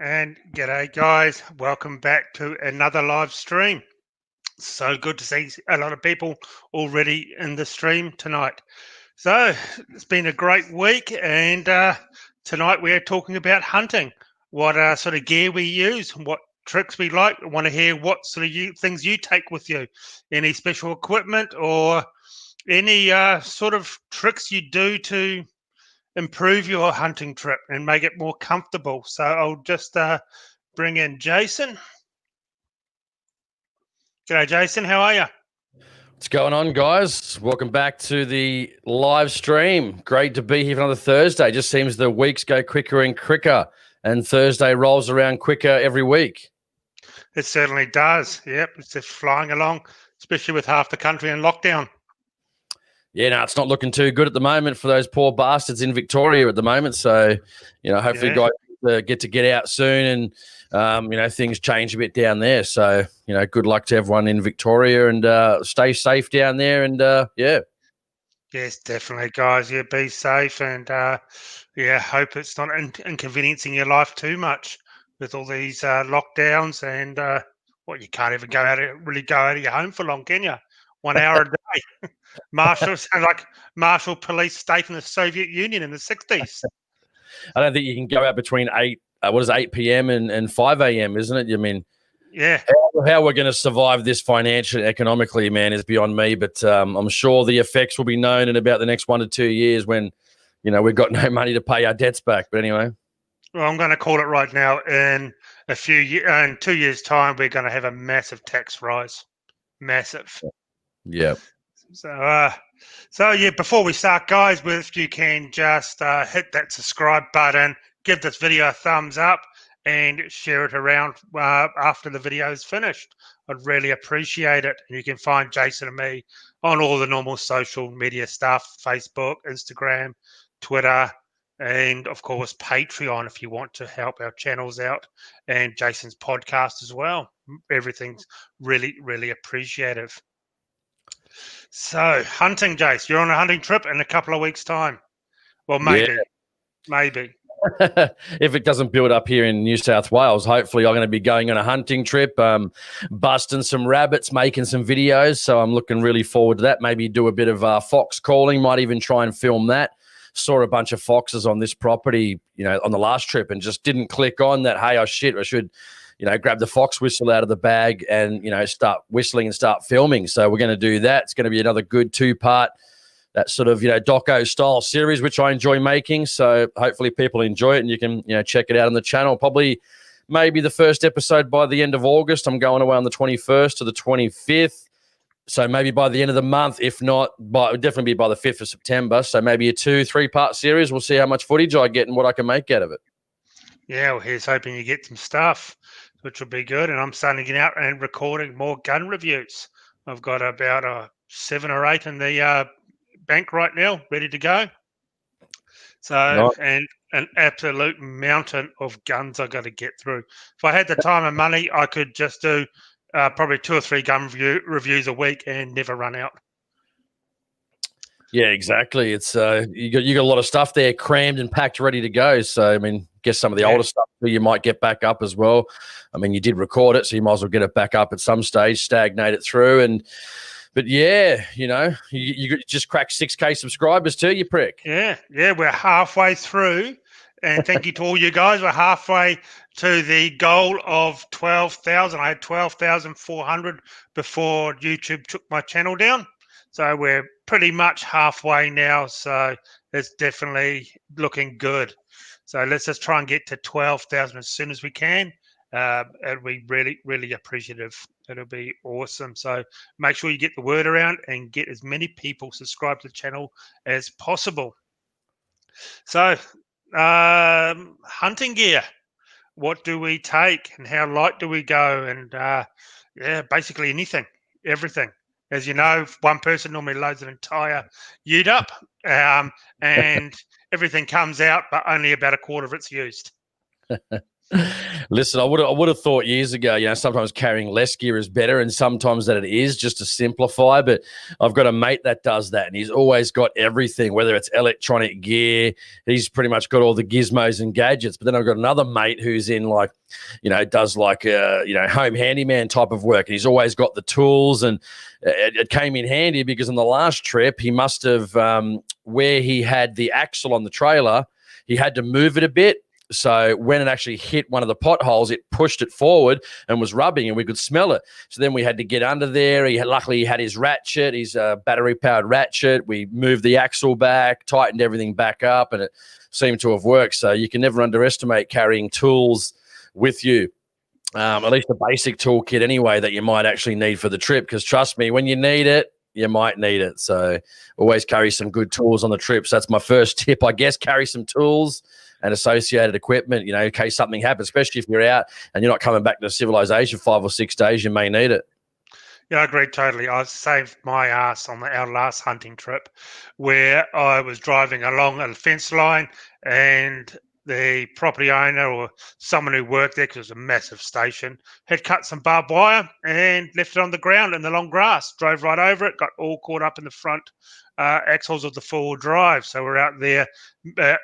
And g'day guys, welcome back to another live stream. So good to see a lot of people already in the stream tonight. So it's been a great week, and tonight we're talking about hunting, what sort of gear we use, what tricks we like. I want to hear what sort of things you take with you, any special equipment or any sort of tricks you do to improve your hunting trip and make it more comfortable. So I'll just bring in Jason. G'day, Jason. How are you? What's going on, guys? Welcome back to the live stream. Great to be here for another Thursday. Just seems the weeks go quicker and quicker, and Thursday rolls around quicker every week. It certainly does. Yep, it's just flying along, especially with half the country in lockdown. Yeah, no, it's not looking too good at the moment for those poor bastards in Victoria at the moment. So, hopefully guys get out soon and, things change a bit down there. So, good luck to everyone in Victoria and stay safe down there. And, yeah. Yes, definitely, guys. Yeah, be safe and, hope it's not inconveniencing your life too much with all these lockdowns and, you can't even go out of your home for long, can you? 1 hour a day. Martial police state in the Soviet Union in the 60s. I don't think you can go out between 8 p.m. and 5 a.m., isn't it? I mean, yeah. How we're going to survive this financially, economically, man, is beyond me. But I'm sure the effects will be known in about the next 1 to 2 years when, we've got no money to pay our debts back. But anyway. Well, I'm going to call it right now. In 2 years' time, we're going to have a massive tax rise. Massive. Yeah. So yeah, before we start, guys, if you can just hit that subscribe button, give this video a thumbs up, and share it around after the video is finished. I'd really appreciate it. And you can find Jason and me on all the normal social media stuff, Facebook, Instagram, Twitter, and of course Patreon if you want to help our channels out, and Jason's podcast as well. Everything's really, really appreciative. So, hunting, Jace, you're on a hunting trip in a couple of weeks' time. Well, maybe. If it doesn't build up here in New South Wales, hopefully I'm going to be going on a hunting trip, busting some rabbits, making some videos. So I'm looking really forward to that. Maybe do a bit of fox calling, might even try and film that. Saw a bunch of foxes on this property, on the last trip and just didn't click on that, hey, I should grab the fox whistle out of the bag and, start whistling and start filming. So we're going to do that. It's going to be another good 2-part, that sort of, doco style series, which I enjoy making. So hopefully people enjoy it and you can, check it out on the channel. Probably maybe the first episode by the end of August. I'm going away on the 21st to the 25th. So maybe by the end of the month, if not, definitely be by the 5th of September. So maybe a 2-3-part series. We'll see how much footage I get and what I can make out of it. Yeah, well, here's hoping you get some stuff, which will be good. And I'm starting to get out and recording more gun reviews. I've got about 7 or 8 in the bank right now, ready to go. So, nice. And an absolute mountain of guns I got to get through. If I had the time and money, I could just do probably 2 or 3 gun reviews a week and never run out. Yeah, exactly. It's you got a lot of stuff there crammed and packed, ready to go. So I mean, guess some of the older stuff you might get back up as well. I mean, you did record it, so you might as well get it back up at some stage, stagnate it through, but yeah, you just cracked 6K subscribers too, you prick. Yeah, we're halfway through, and thank you to all you guys. We're halfway to the goal of 12,000. I had 12,400 before YouTube took my channel down. So we're pretty much halfway now. So it's definitely looking good. So let's just try and get to 12,000 as soon as we can. And we really, really appreciative. It'll be awesome. So make sure you get the word around and get as many people subscribed to the channel as possible. So, hunting gear. What do we take and how light do we go? And yeah, basically anything, everything. As you know, one person normally loads an entire ute up, and everything comes out, but only about a quarter of it's used. Listen, I would have thought years ago, sometimes carrying less gear is better, and sometimes that it is, just to simplify. But I've got a mate that does that, and he's always got everything, whether it's electronic gear. He's pretty much got all the gizmos and gadgets. But then I've got another mate who's in does home handyman type of work, and he's always got the tools. And it came in handy because on the last trip, he must have where he had the axle on the trailer, he had to move it a bit. So when it actually hit one of the potholes, it pushed it forward and was rubbing, and we could smell it. So then we had to get under there. Luckily, he had his ratchet, his battery-powered ratchet. We moved the axle back, tightened everything back up, and it seemed to have worked. So you can never underestimate carrying tools with you. At least a basic toolkit anyway that you might actually need for the trip, because trust me, when you need it, you might need it. So always carry some good tools on the trip. So that's my first tip, I guess. Carry some tools and associated equipment, in case something happens, especially if you're out and you're not coming back to civilization 5 or 6 days, you may need it. Yeah, I agree totally. I saved my ass on our last hunting trip where I was driving along a fence line, and the property owner or someone who worked there, because it was a massive station, had cut some barbed wire and left it on the ground in the long grass. Drove right over it, got all caught up in the front axles of the four-wheel drive. So we're out there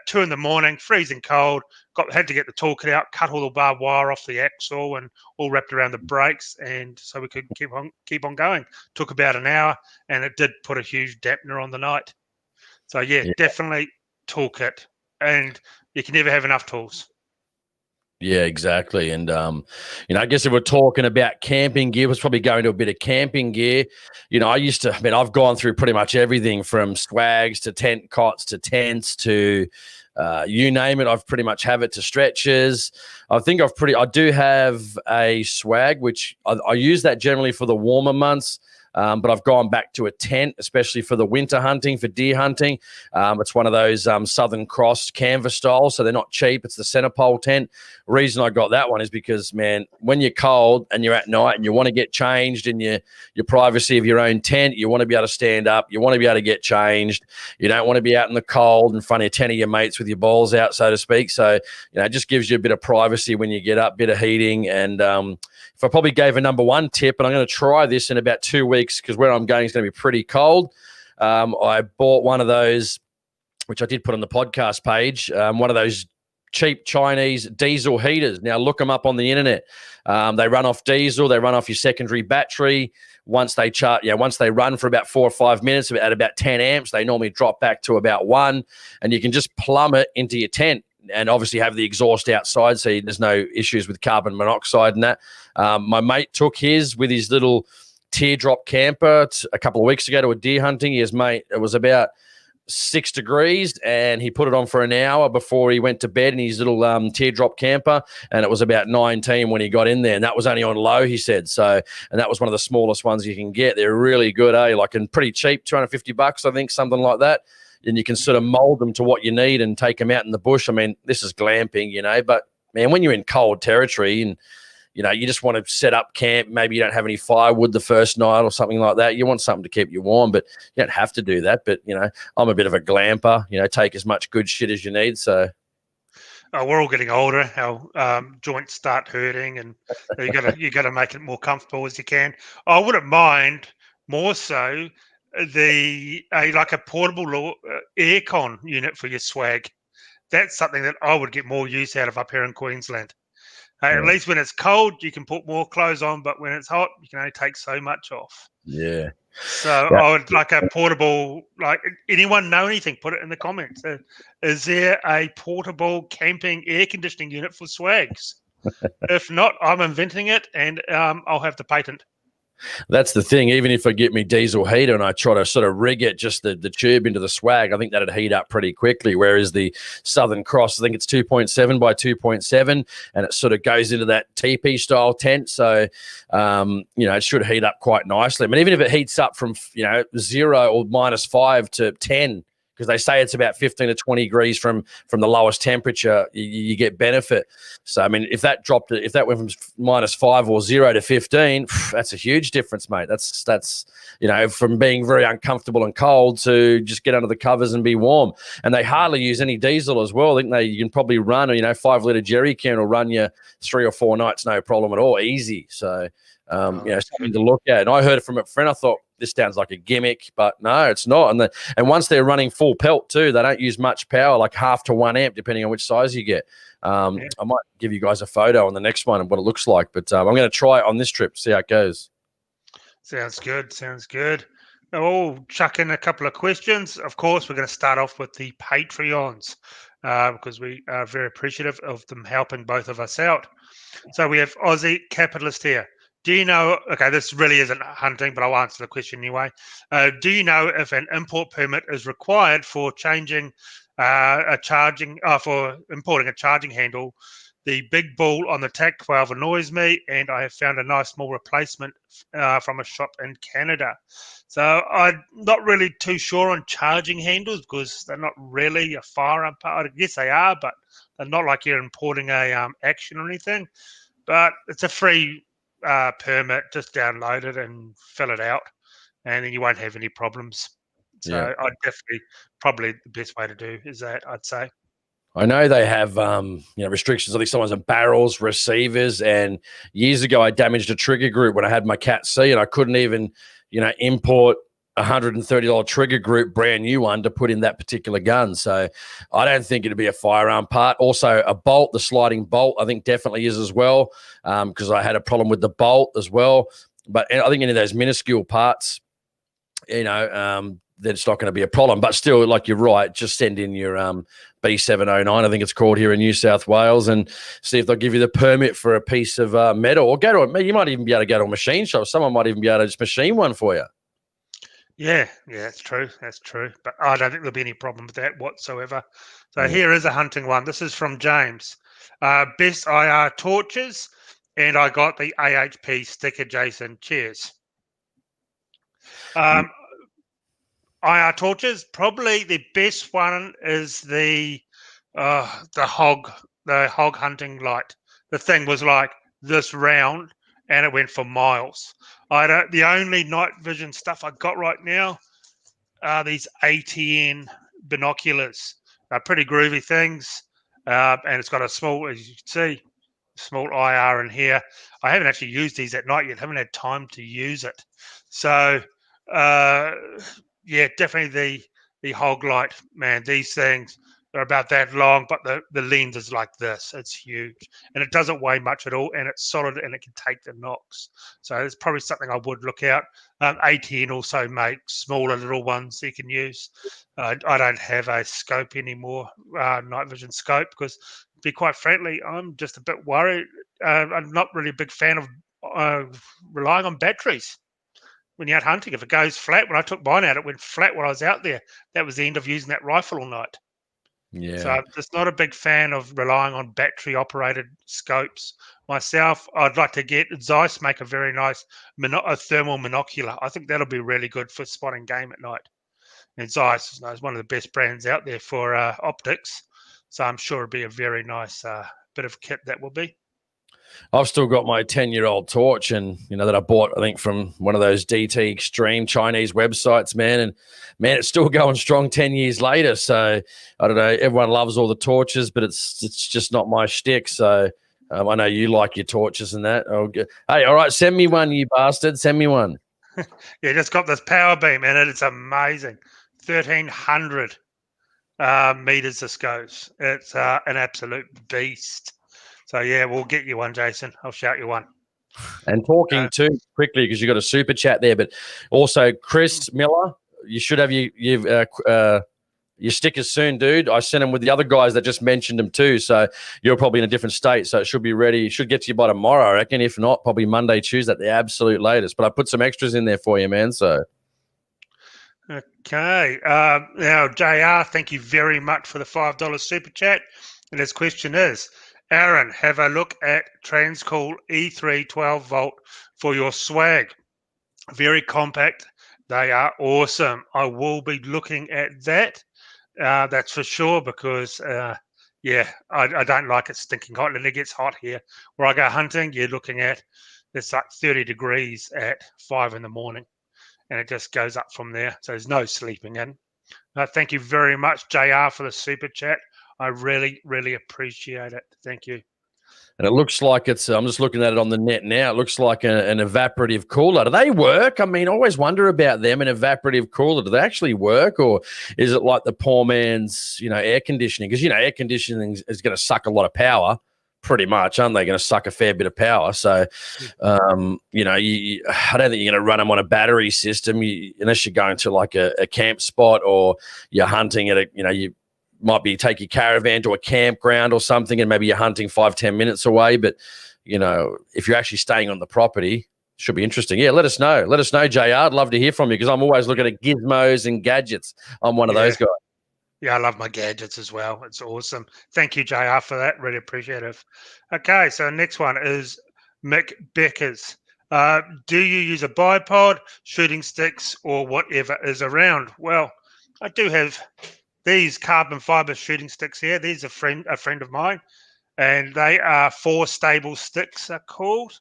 2 a.m, freezing cold. Had to get the toolkit out, cut all the barbed wire off the axle, and all wrapped around the brakes, and so we could keep on going. Took about an hour, and it did put a huge dampener on the night. So yeah. Definitely toolkit, and you can never have enough tools. Yeah, exactly. And, I guess if we're talking about camping gear, let's probably go into a bit of camping gear. I've gone through pretty much everything from swags to tent cots to tents to you name it. I've pretty much have it to stretchers. I do have a swag, which I use that generally for the warmer months. But I've gone back to a tent, especially for the winter hunting, for deer hunting. It's one of those Southern Cross canvas style, so they're not cheap. It's the center pole tent. The reason I got that one is because, man, when you're cold and you're at night and you want to get changed in your privacy of your own tent, you want to be able to stand up. You want to be able to get changed. You don't want to be out in the cold in front of 10 of your mates with your balls out, so to speak. So, it just gives you a bit of privacy when you get up, bit of heating. And if I probably gave a number one tip, and I'm going to try this in about 2 weeks because where I'm going is going to be pretty cold. I bought one of those, which I did put on the podcast page, one of those cheap Chinese diesel heaters. Now, look them up on the internet. They run off diesel. They run off your secondary battery. Once they run for about 4 or 5 minutes at about 10 amps, they normally drop back to about 1, and you can just plumb it into your tent. And obviously have the exhaust outside, so there's no issues with carbon monoxide and that. My mate took his with his little teardrop camper a couple of weeks ago to a deer hunting. It was about 6 degrees, and he put it on for an hour before he went to bed in his little teardrop camper, and it was about 19 when he got in there, and that was only on low, he said. So, and that was one of the smallest ones you can get. They're really good, and pretty cheap, $250, I think, something like that. And you can sort of mold them to what you need and take them out in the bush. I mean, this is glamping, but man, when you're in cold territory and, you just want to set up camp, maybe you don't have any firewood the first night or something like that. You want something to keep you warm, but you don't have to do that. But, I'm a bit of a glamper, take as much good shit as you need. So. We're all getting older. Our joints start hurting, and you got to make it more comfortable as you can. I wouldn't mind more so like a portable aircon unit for your swag. That's something that I would get more use out of up here in Queensland. At least when it's cold, you can put more clothes on, but when it's hot, you can only take so much off. Yeah. So I would like a portable, like anyone know anything, put it in the comments. Is there a portable camping air conditioning unit for swags? If not, I'm inventing it, and I'll have the patent. That's the thing. Even if I get me diesel heater and I try to sort of rig it, just the tube into the swag, I think that'd heat up pretty quickly. Whereas the Southern Cross, I think it's 2.7 by 2.7, and it sort of goes into that teepee style tent. So, it should heat up quite nicely. I mean, even if it heats up from, 0 or -5 to 10, because they say it's about 15 to 20 degrees from the lowest temperature, you get benefit. So, I mean, if that went from -5 or 0 to 15, that's a huge difference, mate. That's from being very uncomfortable and cold to just get under the covers and be warm. And they hardly use any diesel as well. I think you can probably run, 5-litre jerry can will run you 3 or 4 nights, no problem at all, easy. So, something to look at. And I heard it from a friend. I thought, this sounds like a gimmick, but no, it's not. And once they're running full pelt too, they don't use much power, like 0.5 to 1 amp, depending on which size you get. I might give you guys a photo on the next one of what it looks like, but I'm going to try it on this trip, see how it goes. Sounds good. Now we'll chuck in a couple of questions. Of course, we're going to start off with the Patreons because we are very appreciative of them helping both of us out. So we have Aussie Capitalist here. Do you know, okay, this really isn't hunting, but I'll answer the question anyway. Do you know if an import permit is required for changing for importing a charging handle? The big ball on the TAC-12 annoys me, and I have found a nice small replacement from a shop in Canada. So I'm not really too sure on charging handles because they're not really a firearm part. I guess they are, but they're not like you're importing a action or anything. But it's a free permit. Just download it and fill it out, and then you won't have any problems. So Yeah. I'd definitely, probably the best way to do is that, I'd say. I know they have, restrictions. I think someone's on barrels, receivers, and years ago I damaged a trigger group when I had my Cat C, and I couldn't even, import a $130 trigger group, brand new one, to put in that particular gun. So I don't think it'd be a firearm part. Also, a bolt, the sliding bolt, I think definitely is as well, because I had a problem with the bolt as well. But I think any of those minuscule parts, that's not going to be a problem. But still, like, you're right, just send in your B709, I think it's called here in New South Wales, and see if they'll give you the permit for a piece of metal. Or you might even be able to go to a machine shop. Someone might even be able to just machine one for you. Yeah, that's true. But I don't think there'll be any problem with that whatsoever. So Here is a hunting one. This is from James. Best IR torches, and I got the AHP sticker, Jason. Cheers. IR torches, probably the best one is the hog hunting light. The thing was like this round, and it went for miles. The only night vision stuff I got right now are these ATN binoculars. They're pretty groovy things, and it's got a small, as you can see, small IR in here. I haven't actually used these at night yet. Haven't had time to use it. So, definitely the hog light, man. These things are about that long, but the lens is like this. It's huge, and it doesn't weigh much at all, and it's solid, and it can take the knocks. So it's probably something I would look out. ATN also makes smaller little ones you can use. I don't have a scope anymore, night vision scope, because, to be quite frankly, I'm just a bit worried. I'm not really a big fan of relying on batteries when you're out hunting. If it goes flat, when I took mine out, it went flat when I was out there. That was the end of using that rifle all night. Yeah. So I'm just not a big fan of relying on battery-operated scopes. Myself, I'd like to get Zeiss make a very nice thermal monocular. I think that'll be really good for spotting game at night. And Zeiss is one of the best brands out there for optics. So I'm sure it'll be a very nice bit of kit that will be. I've still got my 10-year-old torch, and that I bought, I think, from one of those DT Extreme Chinese websites, man. And man, it's still going strong 10 years later. So I don't know. Everyone loves all the torches, but it's just not my shtick. So I know you like your torches and that. Hey, all right, send me one, you bastard. Send me one. Yeah, just got this power beam in it. It's amazing. 1,300 meters this goes. It's an absolute beast. So, yeah, we'll get you one, Jason. I'll shout you one. And talking too quickly, because you got a super chat there, but also Chris Miller, you should have your your stickers soon, dude. I sent them with the other guys that just mentioned them too. So you're probably in a different state. So it should be ready. It should get to you by tomorrow, I reckon. If not, probably Monday, Tuesday at the absolute latest. But I put some extras in there for you, man. So. Okay. Now, JR, thank you very much for the $5 super chat. And his question is, Aaron, have a look at Transcool E3 12 volt for your swag. Very compact. They are awesome. I will be looking at that. That's for sure because, yeah, I don't like it stinking hot. And it gets hot here. Where I go hunting, you're looking at, it's like 30 degrees at 5 in the morning. And it just goes up from there. So there's no sleeping in. Thank you very much, JR, for the super chat. I really, really appreciate it. Thank you. And it looks like it's, I'm just looking at it on the net now. It looks like an evaporative cooler. Do they work? I mean, I always wonder about them, an evaporative cooler. Do they actually work? Or is it like the poor man's, air conditioning? Because, air conditioning is going to suck a lot of power, pretty much, aren't they? Going to suck a fair bit of power. So, I don't think you're going to run them on a battery system unless you're going to like a camp spot or you're hunting at you might be take your caravan to a campground or something and maybe you're hunting 5-10 minutes away. But, if you're actually staying on the property, should be interesting. Yeah, let us know. Let us know, JR. I'd love to hear from you because I'm always looking at gizmos and gadgets. I'm one of those guys. Yeah, I love my gadgets as well. It's awesome. Thank you, JR, for that. Really appreciative. Okay, so next one is Mick Beckers. Do you use a bipod, shooting sticks, or whatever is around? Well, I do have these carbon fiber shooting sticks here. These are a friend of mine, and they are 4 stable sticks, are called,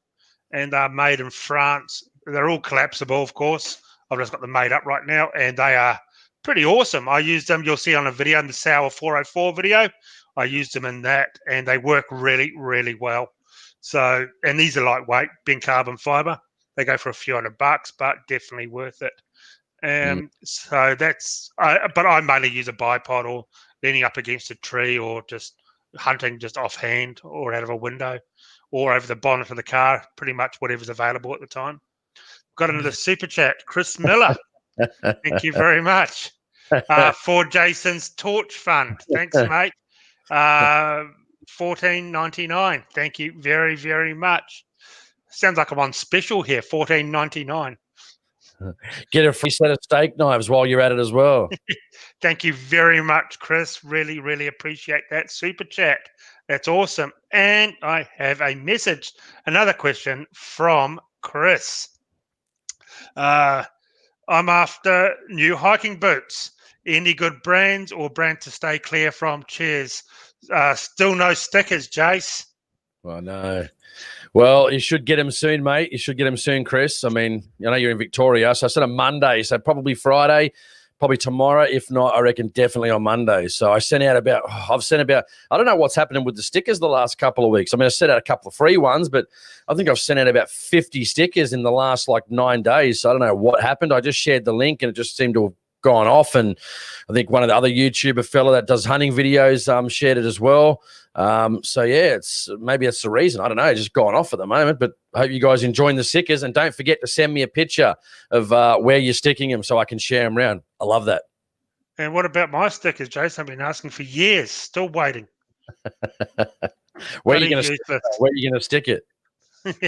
and they're made in France. They're all collapsible, of course. I've just got them made up right now, and they are pretty awesome. I used them. You'll see on a video in the Sour 404 video. I used them in that, and they work really, really well. So, and these are lightweight, being carbon fiber. They go for a few $100, but definitely worth it. So that's, but I mainly use a bipod or leaning up against a tree or just hunting just offhand or out of a window or over the bonnet of the car, pretty much whatever's available at the time. Got another super chat, Chris Miller. Thank you very much. For Jason's Torch Fund. Thanks, mate. $14.99. Thank you very, very much. Sounds like I'm on special here, $14.99. Get a free set of steak knives while you're at it as well. Thank you very much, Chris. Really, really appreciate that super chat. That's awesome. And I have a message, another question from Chris. I'm after new hiking boots. Any good brands or brand to stay clear from? Cheers. Still no stickers, Jace. Well, no. Well, you should get them soon, mate. You should get them soon, Chris. I mean, I know you're in Victoria, so I said on Monday, so probably Friday, probably tomorrow. If not, I reckon definitely on Monday. So I sent out I don't know what's happening with the stickers the last couple of weeks. I mean, I sent out a couple of free ones, but I think I've sent out about 50 stickers in the last 9 days. So I don't know what happened. I just shared the link and it just seemed to have gone off. And I think one of the other YouTuber fella that does hunting videos shared it as well. So yeah, maybe that's the reason. I don't know, it's just gone off at the moment. But I hope you guys enjoying the stickers, and don't forget to send me a picture of where you're sticking them so I can share them around. I love that. And what about my stickers, Jason? I've been asking for years, still waiting. Where are you going to stick it?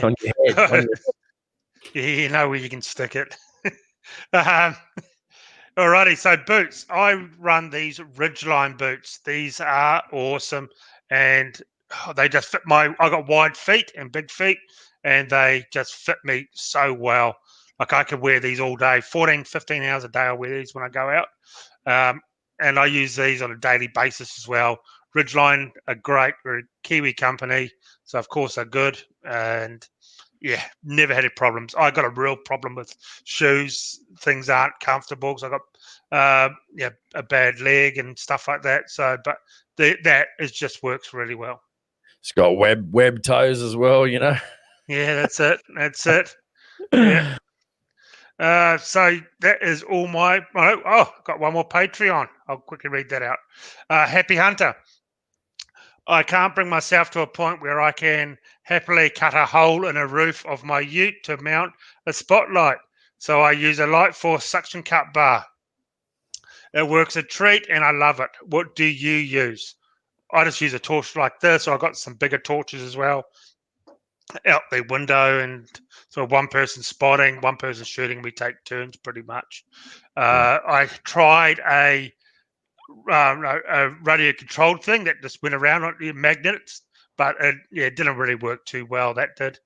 On your head. Yeah, you know where you can stick it. Alrighty, so boots. I run these Ridgeline boots. These are awesome, and they just fit I got wide feet and big feet, and they just fit me so well. Like I could wear these all day, 14, 15 hours a day. I wear these when I go out. And I use these on a daily basis as well. Ridgeline are great. We're a Kiwi company, so of course they're good. And yeah, never had any problems. I got a real problem with shoes. Things aren't comfortable because I got a bad leg and stuff like that. So, but that just works really well. It's got web toes as well, Yeah, that's it. That's it. Yeah. So that is all my. Got one more Patreon. I'll quickly read that out. Happy Hunter. I can't bring myself to a point where I can happily cut a hole in a roof of my ute to mount a spotlight. So I use a Light Force suction cup bar. It works a treat, and I love it. What do you use? I just use a torch like this, or I got some bigger torches as well out the window, and so one person spotting, one person shooting. We take turns pretty much. I tried a radio controlled thing that just went around on the magnets, but it didn't really work too well. That did.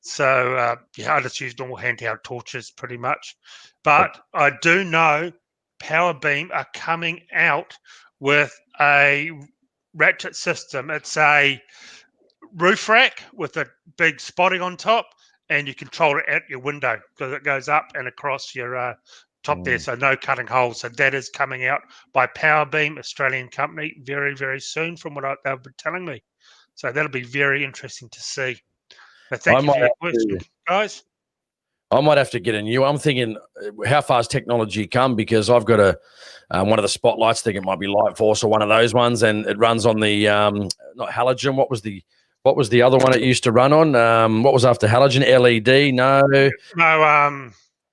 So I just use normal handheld torches pretty much. But I do know Power Beam are coming out with a ratchet system. It's a roof rack with a big spotting on top, and you control it at your window because it goes up and across your top there, so no cutting holes. So that is coming out by Power Beam, Australian company, very, very soon from what they've been telling me. So that'll be very interesting to see. But thank you for your question, guys. I might have to get a new. I'm thinking, how far has technology come? Because I've got one of the spotlights. I think it might be Light Force or one of those ones, and it runs on the not halogen. What was the other one it used to run on? What was after halogen? LED? No.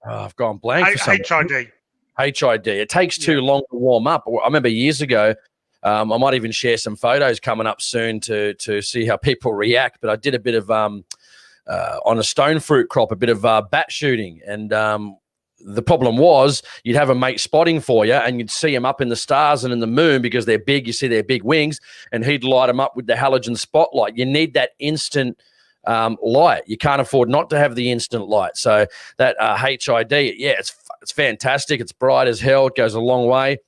I've gone blank for some HID. HID. It takes too long to warm up. I remember years ago. I might even share some photos coming up soon to see how people react. But I did a bit of on a stone fruit crop, a bit of bat shooting, and the problem was you'd have a mate spotting for you, and you'd see them up in the stars and in the moon because they're big. You see their big wings, and he'd light them up with the halogen spotlight. You need that instant light. You can't afford not to have the instant light. So that HID, it's fantastic. It's bright as hell. It goes a long way.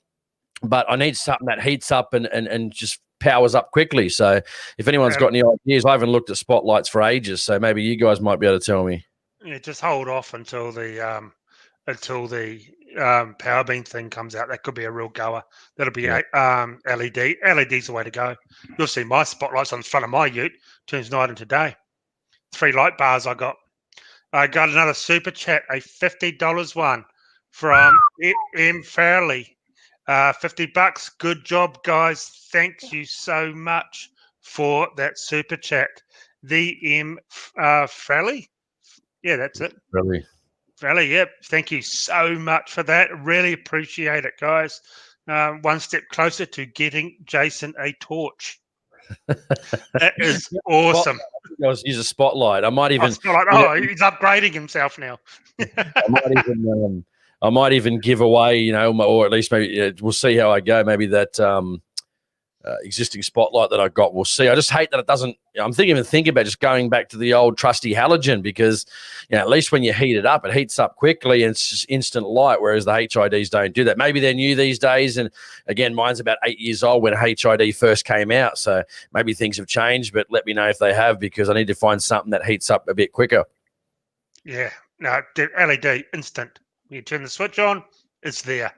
But I need something that heats up and just powers up quickly. So if anyone's got any ideas, I haven't looked at spotlights for ages, so maybe you guys might be able to tell me. Yeah, just hold off until the Power Beam thing comes out. That could be a real goer. That'll be LED. LED's the way to go. You'll see my spotlights on the front of my ute turns night into day. 3 light bars I got. I got another super chat, a $50 one from M. Fairley. $50. Good job, guys. Thank you so much for that super chat. The M. Frally? Yeah, that's it. Frally, yep. Thank you so much for that. Really appreciate it, guys. One step closer to getting Jason a torch. That is awesome. Use a spotlight. I might even. He's upgrading himself now. I might even give away, or at least maybe we'll see how I go. Maybe that existing spotlight that I got, we'll see. I just hate that it doesn't. I'm thinking about just going back to the old trusty halogen because, at least when you heat it up, it heats up quickly and it's just instant light. Whereas the HIDs don't do that. Maybe they're new these days. And again, mine's about 8 years old when HID first came out. So maybe things have changed. But let me know if they have because I need to find something that heats up a bit quicker. Yeah, no, LED instant. You turn the switch on, it's there.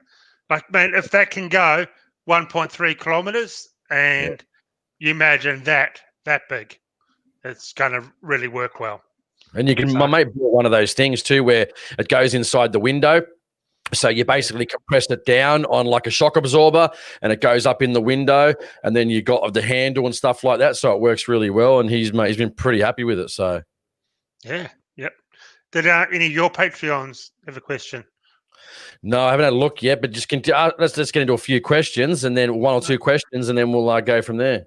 Like, man, if that can go 1.3 kilometers and you imagine that big, it's going to really work well. And you can, my mate bought one of those things too where it goes inside the window. So you basically compress it down on like a shock absorber and it goes up in the window and then you got the handle and stuff like that. So it works really well and he's been pretty happy with it. So, yeah, yep. Did any of your Patreons have a question? No, I haven't had a look yet, but just let's get into a few questions and then 1 or 2 questions and then we'll go from there.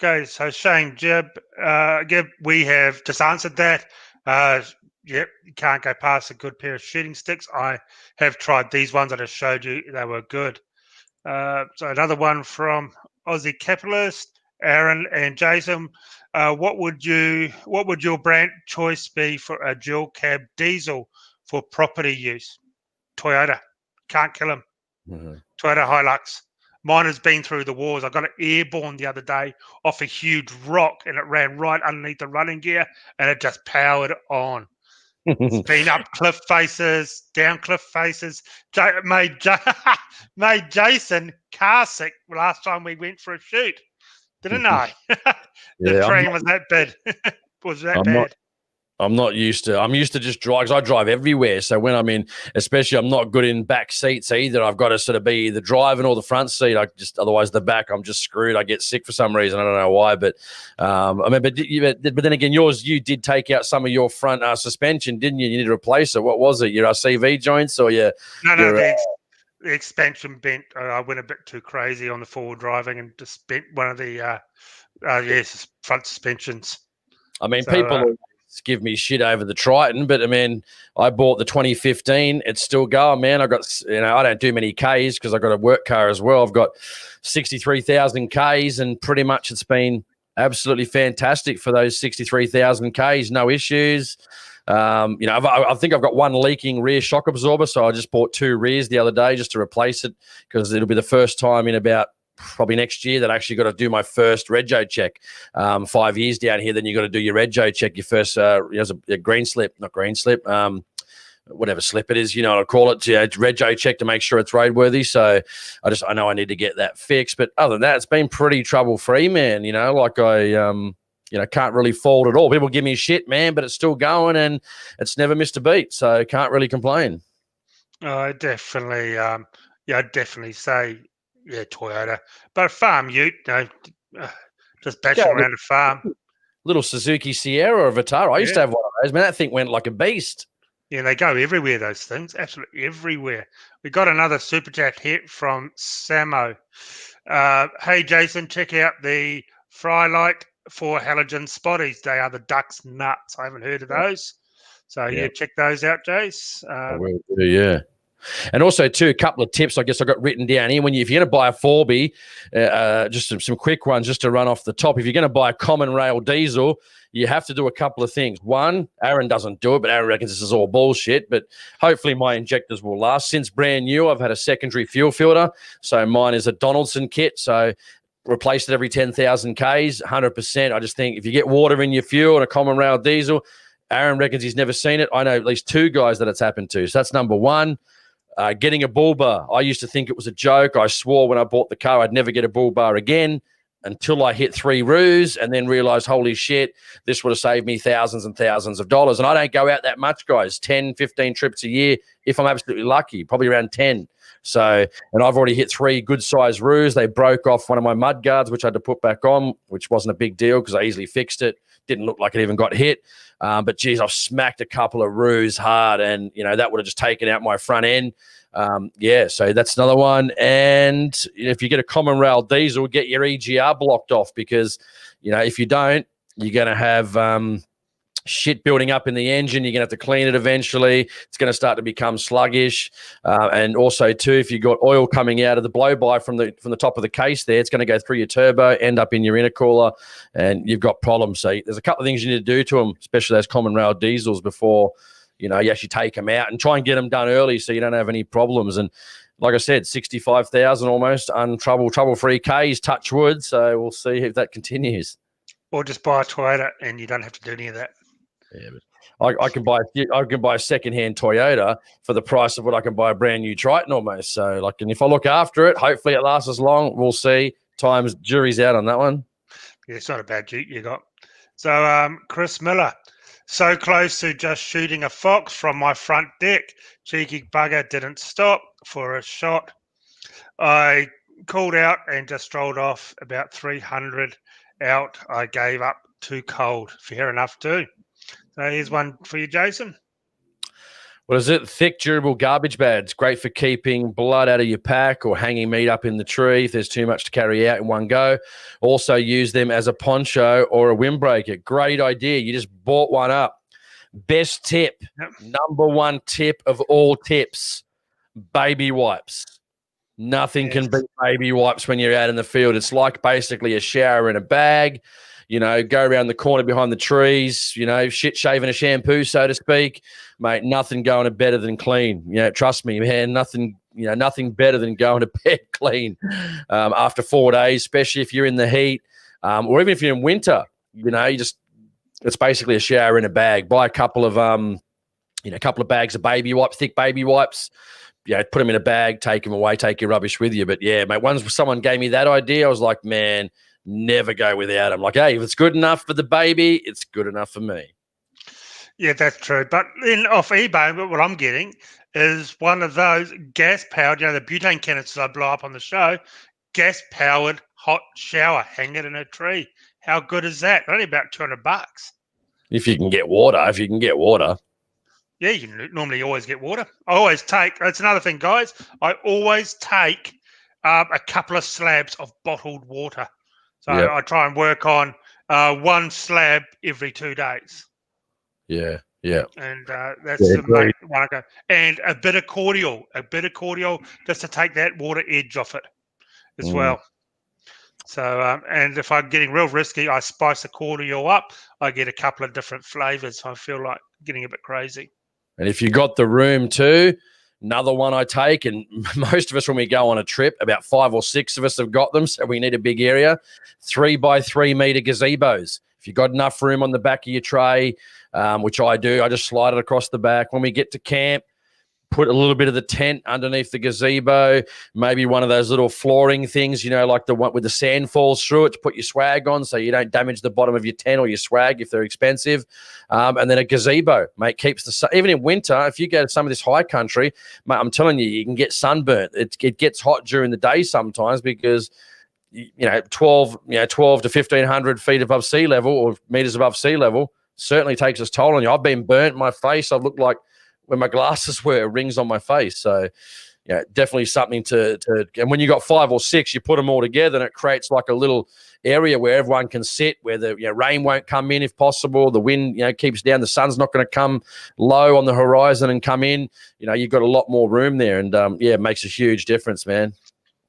Okay, so Shane, Gib, we have just answered that. Yep, you can't go past a good pair of shooting sticks. I have tried these ones that I showed you. They were good. So another one from Aussie Capitalist, Aaron and Jason. What would your brand choice be for a dual cab diesel for property use? Toyota. Can't kill them. Mm-hmm. Toyota Hilux. Mine has been through the wars. I got it airborne the other day off a huge rock and it ran right underneath the running gear and it just powered on. It's been up cliff faces, down cliff faces. Made Jason car sick last time we went for a shoot. Didn't I? The train was that bad. Bad. I'm not used to. I'm used to just drive because I drive everywhere. So when I'm in, especially, I'm not good in back seats either. I've got to sort of be the driving or the front seat. Otherwise the back, I'm just screwed. I get sick for some reason. I don't know why, but but then again, you did take out some of your front suspension, didn't you? You need to replace it. What was it? Your CV joints or your? No. the expansion bent. I went a bit too crazy on the forward driving and just bent one of the front suspensions. I mean, So, people always give me shit over the Triton, but I mean, I bought the 2015. It's still going, man. I got, I don't do many Ks because I got a work car as well. I've got 63,000 Ks, and pretty much it's been absolutely fantastic for those 63,000 Ks. No issues. I think I've got one leaking rear shock absorber, so I just bought 2 rears the other day just to replace it because it'll be the first time in about probably next year that I actually got to do my first rego check. 5 years down here, then you got to do your rego check, your first a green slip, not green slip, whatever slip it is, I call it, rego check to make sure it's roadworthy. So I know I need to get that fixed. But other than that, it's been pretty trouble free, man. Like I can't really fault at all. People give me shit, man, but it's still going and it's never missed a beat. So can't really complain. I definitely, I'd definitely say, Toyota. But a farm ute, just bashing around a farm. Little Suzuki Sierra or Vitara. I used to have one of those, man. That thing went like a beast. Yeah, they go everywhere, those things, absolutely everywhere. We got another super chat here from Samo. Hey, Jason, check out the Frylight for halogen spotties. They are the duck's nuts. I haven't heard of those. So, check those out, Jace. I will do, yeah. And also, too, a couple of tips I guess I got written down here. If you're going to buy a 4B, just some quick ones just to run off the top. If you're going to buy a common rail diesel, you have to do a couple of things. One, Aaron doesn't do it, but Aaron reckons this is all bullshit. But hopefully my injectors will last. Since brand new, I've had a secondary fuel filter. So mine is a Donaldson kit. So replace it every 10,000 Ks, 100%. I just think if you get water in your fuel and a common rail diesel, Aaron reckons he's never seen it. I know at least 2 guys that it's happened to. So that's number one. Getting a bull bar. I used to think it was a joke. I swore when I bought the car I'd never get a bull bar again until I hit 3 roos and then realized, holy shit, this would have saved me thousands and thousands of dollars. And I don't go out that much, guys, 10, 15 trips a year if I'm absolutely lucky, probably around 10. So, and I've already hit 3 good-sized roos. They broke off one of my mud guards, which I had to put back on, which wasn't a big deal because I easily fixed it. Didn't look like it even got hit. But, geez, I've smacked a couple of roos hard and, that would have just taken out my front end. So that's another one. And if you get a common rail diesel, get your EGR blocked off because, if you don't, you're going to have shit building up in the engine. You're going to have to clean it eventually. It's going to start to become sluggish. And also, too, if you've got oil coming out of the blow-by from the top of the case there, it's going to go through your turbo, end up in your intercooler, and you've got problems. So there's a couple of things you need to do to them, especially those common rail diesels before you actually take them out and try and get them done early so you don't have any problems. And like I said, 65,000 almost trouble-free Ks, touch wood. So we'll see if that continues. Or just buy a Toyota and you don't have to do any of that. Yeah, but I can buy a second-hand Toyota for the price of what I can buy a brand new Triton almost. So and if I look after it, hopefully it lasts as long. We'll see. Jury's out on that one. Yeah, it's not a bad Jeep you got. So Chris Miller. So close to just shooting a fox from my front deck. Cheeky bugger didn't stop for a shot. I called out and just strolled off about 300 out. I gave up, too cold. Fair enough too. So here's one for you, Jason. What is it? Thick, durable garbage bags. Great for keeping blood out of your pack or hanging meat up in the tree if there's too much to carry out in one go. Also use them as a poncho or a windbreaker. Great idea. You just bought one up. Best tip, number one tip of all tips, baby wipes. Nothing can beat baby wipes when you're out in the field. It's like basically a shower in a bag. Go around the corner behind the trees, shit shaving a shampoo, so to speak. Mate, nothing going to better than clean. Trust me, man, nothing better than going to bed clean after 4 days, especially if you're in the heat or even if you're in winter. It's basically a shower in a bag. Buy a couple of bags of baby wipes, thick baby wipes. Put them in a bag, take them away, take your rubbish with you. But yeah, mate, once someone gave me that idea, I was like, man, never go without them. Like, hey, if it's good enough for the baby, it's good enough for me. Yeah, that's true. But off eBay, what I'm getting is one of those gas-powered, the butane canisters I blow up on the show, gas-powered hot shower hanging in a tree. How good is that? Only about $200. If you can get water. Yeah, you normally always get water. I always take, that's another thing, guys. I always take a couple of slabs of bottled water. So Yeah, I try and work on one slab every 2 days. yeah, yeah. And that's Yeah, the main great. one I go. And a bit of cordial just to take that water edge off it as Mm. well. So, and if I'm getting real risky, I spice the cordial up. I get a couple of different flavors. I feel like getting a bit crazy. And if you got the room too, another one I take, and most of us when we go on a trip, about 5 or 6 of us have got them, so we need a big area. 3x3 meter gazebos. If you've got enough room on the back of your tray, which I do, I just slide it across the back. When we get to camp, put a little bit of the tent underneath the gazebo, maybe one of those little flooring things, like the one with the sand falls through it to put your swag on so you don't damage the bottom of your tent or your swag if they're expensive. And then a gazebo, mate, keeps the sun. Even in winter, if you go to some of this high country, mate, I'm telling you, you can get sunburnt. It gets hot during the day sometimes because 12 to 1,500 feet above sea level or meters above sea level certainly takes its toll on you. I've been burnt in my face. I've looked like when my glasses were rings on my face. So, definitely something to and when you got 5 or 6, you put them all together and it creates like a little area where everyone can sit, where the rain won't come in if possible. The wind, keeps down. The sun's not going to come low on the horizon and come in. You've got a lot more room there. And, it makes a huge difference, man.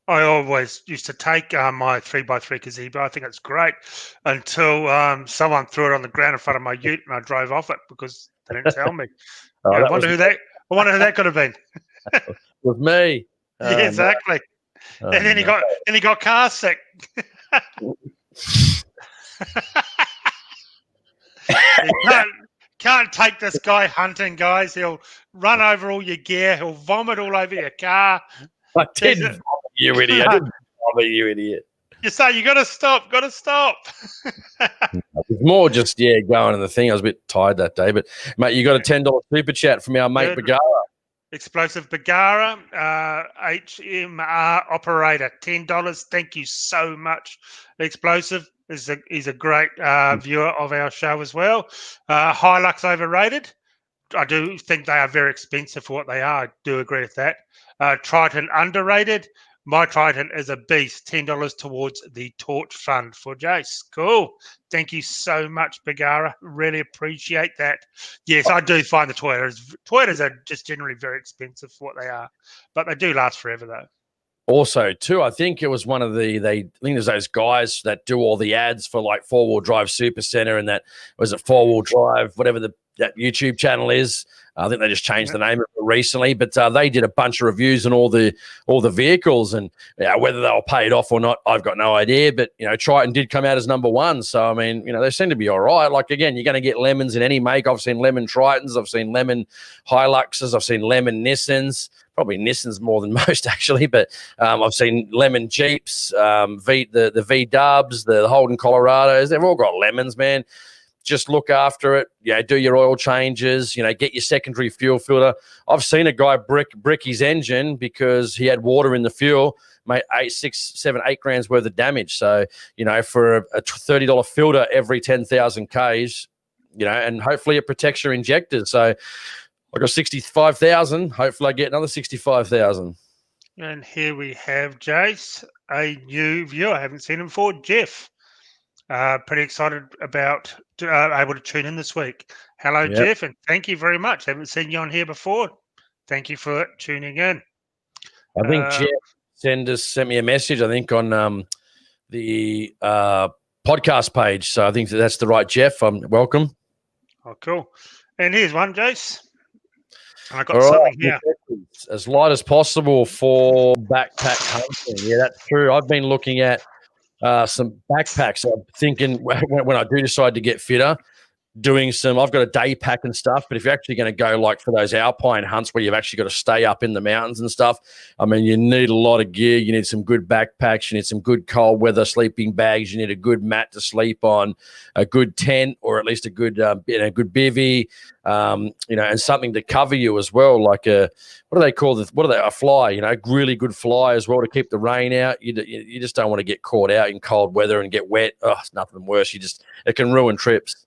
I always used to take my 3x3 gazebo. I think it's great until someone threw it on the ground in front of my ute and I drove off it because they didn't tell me. I wonder who that could have been. With me. Yeah, exactly. No. And then he got car sick. You can't take this guy hunting, guys. He'll run over all your gear. He'll vomit all over your car. I didn't vomit, you idiot. I didn't vomit, you idiot. You say you got to stop. It's more just going in the thing. I was a bit tired that day, but mate, you got a $10 super chat from our mate Bagara. Explosive Bagara, HMR operator, $10. Thank you so much. Explosive is a great viewer of our show as well. Hilux overrated. I do think they are very expensive for what they are. I do agree with that. Triton underrated. My Triton is a beast. $10 towards the Torch Fund for Jace. Cool. Thank you so much, Bagara. Really appreciate that. Yes, I do find the Toyotas are just generally very expensive for what they are, but they do last forever, though. Also, too, I think it was one of I think there's those guys that do all the ads for like 4-wheel drive super center and that was it 4-wheel drive, whatever that YouTube channel is. I think they just changed the name of it recently, but they did a bunch of reviews on all the vehicles and whether they were paid off or not, I've got no idea. But Triton did come out as number 1, so I mean, they seem to be all right. Like again, you're going to get lemons in any make. I've seen lemon Tritons, I've seen lemon Hiluxes, I've seen lemon Nissans. Probably Nissans more than most actually, but I've seen lemon Jeeps, the V Dubs, the Holden Colorados. They've all got lemons, man. Just look after it. Do your oil changes. Get your secondary fuel filter. I've seen a guy brick his engine because he had water in the fuel. Mate, 8, 6, 7, 8 grand's worth of damage. So for a $30 filter every 10,000 Ks, and hopefully it protects your injectors. So I got 65,000. Hopefully I get another 65,000. And here we have Jace, a new viewer. I haven't seen him before. Jeff. Pretty excited about able to tune in this week. Hello, Jeff, and thank you very much. Haven't seen you on here before. Thank you for tuning in. I think Jeff sent me a message, I think, on the podcast page. So I think that's the right Jeff. Welcome. Oh, cool. And here's one, Jace. And I got something here. As light as possible for backpack hunting. Yeah, that's true. I've been looking at some backpacks. I'm thinking when I do decide to get fitter, I've got a day pack and stuff, but if you're actually going to go like for those alpine hunts where you've actually got to stay up in the mountains and stuff, I mean, you need a lot of gear. You need some good backpacks. You need some good cold weather sleeping bags. You need a good mat to sleep on, a good tent, or at least a good, good bivvy, and something to cover you as well. Like a fly, really good fly as well to keep the rain out. You just don't want to get caught out in cold weather and get wet. Oh, it's nothing worse. It can ruin trips.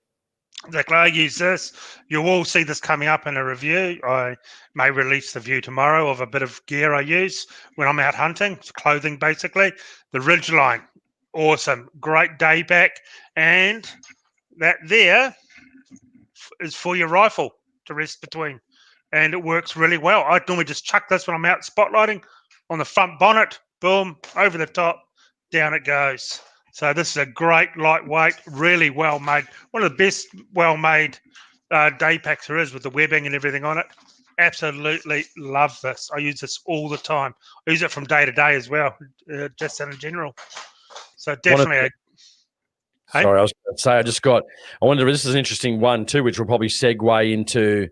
Exactly. I use this. You will see this coming up in a review. I may release the view tomorrow of a bit of gear I use when I'm out hunting. It's clothing, basically. The Ridgeline, awesome. Great day back. And that there is for your rifle to rest between. And it works really well. I normally just chuck this when I'm out spotlighting on the front bonnet. Boom, over the top, down it goes. So this is a great lightweight, really well made. One of the best well made day packs there is with the webbing and everything on it. Absolutely love this. I use this all the time. I use it from day to day as well, just in general. So definitely Sorry, I was going to say, I wonder, this is an interesting one too, which will probably segue into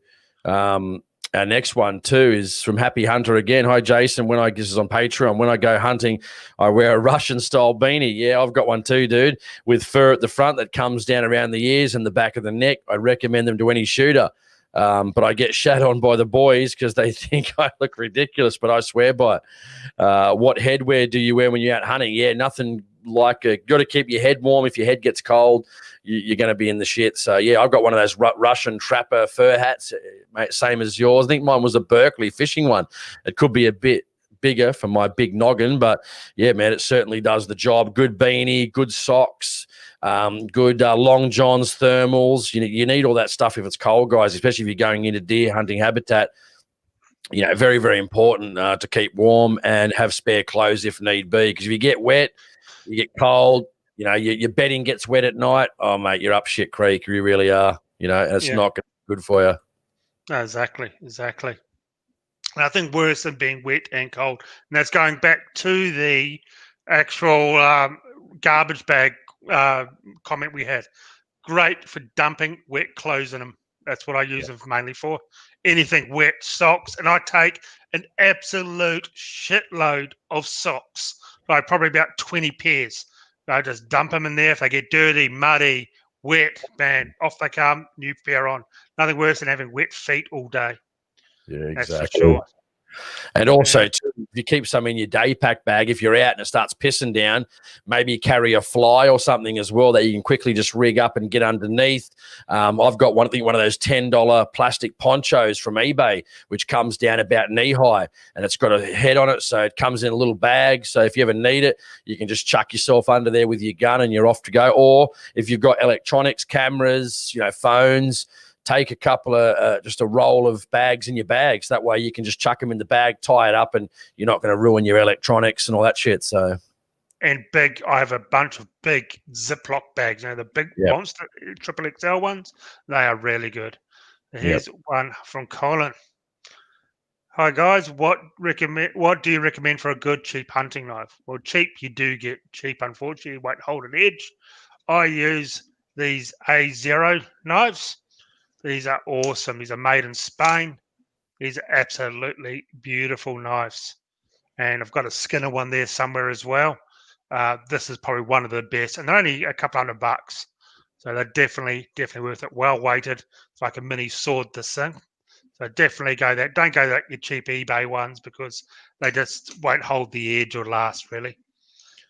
our next one too, is from Happy Hunter again. Hi, Jason. This is on Patreon. When I go hunting, I wear a Russian style beanie. Yeah, I've got one too, dude, with fur at the front that comes down around the ears and the back of the neck. I recommend them to any shooter. But I get shat on by the boys because they think I look ridiculous, but I swear by it. What headwear do you wear when you're out hunting? Yeah, nothing like got to keep your head warm. If your head gets cold, you're going to be in the shit. So yeah, I've got one of those Russian trapper fur hats, mate, same as yours. I think mine was a Berkeley fishing one. It could be a bit bigger for my big noggin, but yeah, man, it certainly does the job. Good beanie, good socks, good long johns, thermals. You need all that stuff if it's cold, guys, especially if you're going into deer hunting habitat. Very, very important to keep warm and have spare clothes if need be. Because if you get wet, you get cold, your bedding gets wet at night. Oh, mate, you're up shit creek. You really are, and it's not good for you. Exactly. And I think worse than being wet and cold. And that's going back to the actual garbage bag comment we had. Great for dumping wet clothes in them. That's what I use them mainly for. Anything wet, socks. And I take an absolute shitload of socks. Like probably about 20 pairs. I just dump them in there. If they get dirty, muddy, wet, man, off they come, new pair on. Nothing worse than having wet feet all day. Yeah, exactly. That's for sure. And also, too, if you keep some in your day pack bag, if you're out and it starts pissing down, maybe carry a fly or something as well that you can quickly just rig up and get underneath. I've got one of those $10 plastic ponchos from eBay, which comes down about knee high, and it's got a head on it, so it comes in a little bag. So if you ever need it, you can just chuck yourself under there with your gun and you're off to go. Or if you've got electronics, cameras, phones, take a couple of just a roll of bags in your bags. That way you can just chuck them in the bag, tie it up, and you're not going to ruin your electronics and all that shit. So, and I have a bunch of big Ziploc bags. The big monster triple XL ones. They are really good. Here's one from Colin. Hi guys, what do you recommend for a good cheap hunting knife? Well, cheap, you do get cheap. Unfortunately, you won't hold an edge. I use these A0 knives. These are awesome. These are made in Spain. These are absolutely beautiful knives. And I've got a Skinner one there somewhere as well. This is probably one of the best. And they're only a couple $100. So they're definitely worth it. Well weighted. It's like a mini sword, this thing. So definitely go that. Don't go like your cheap eBay ones because they just won't hold the edge or last, really.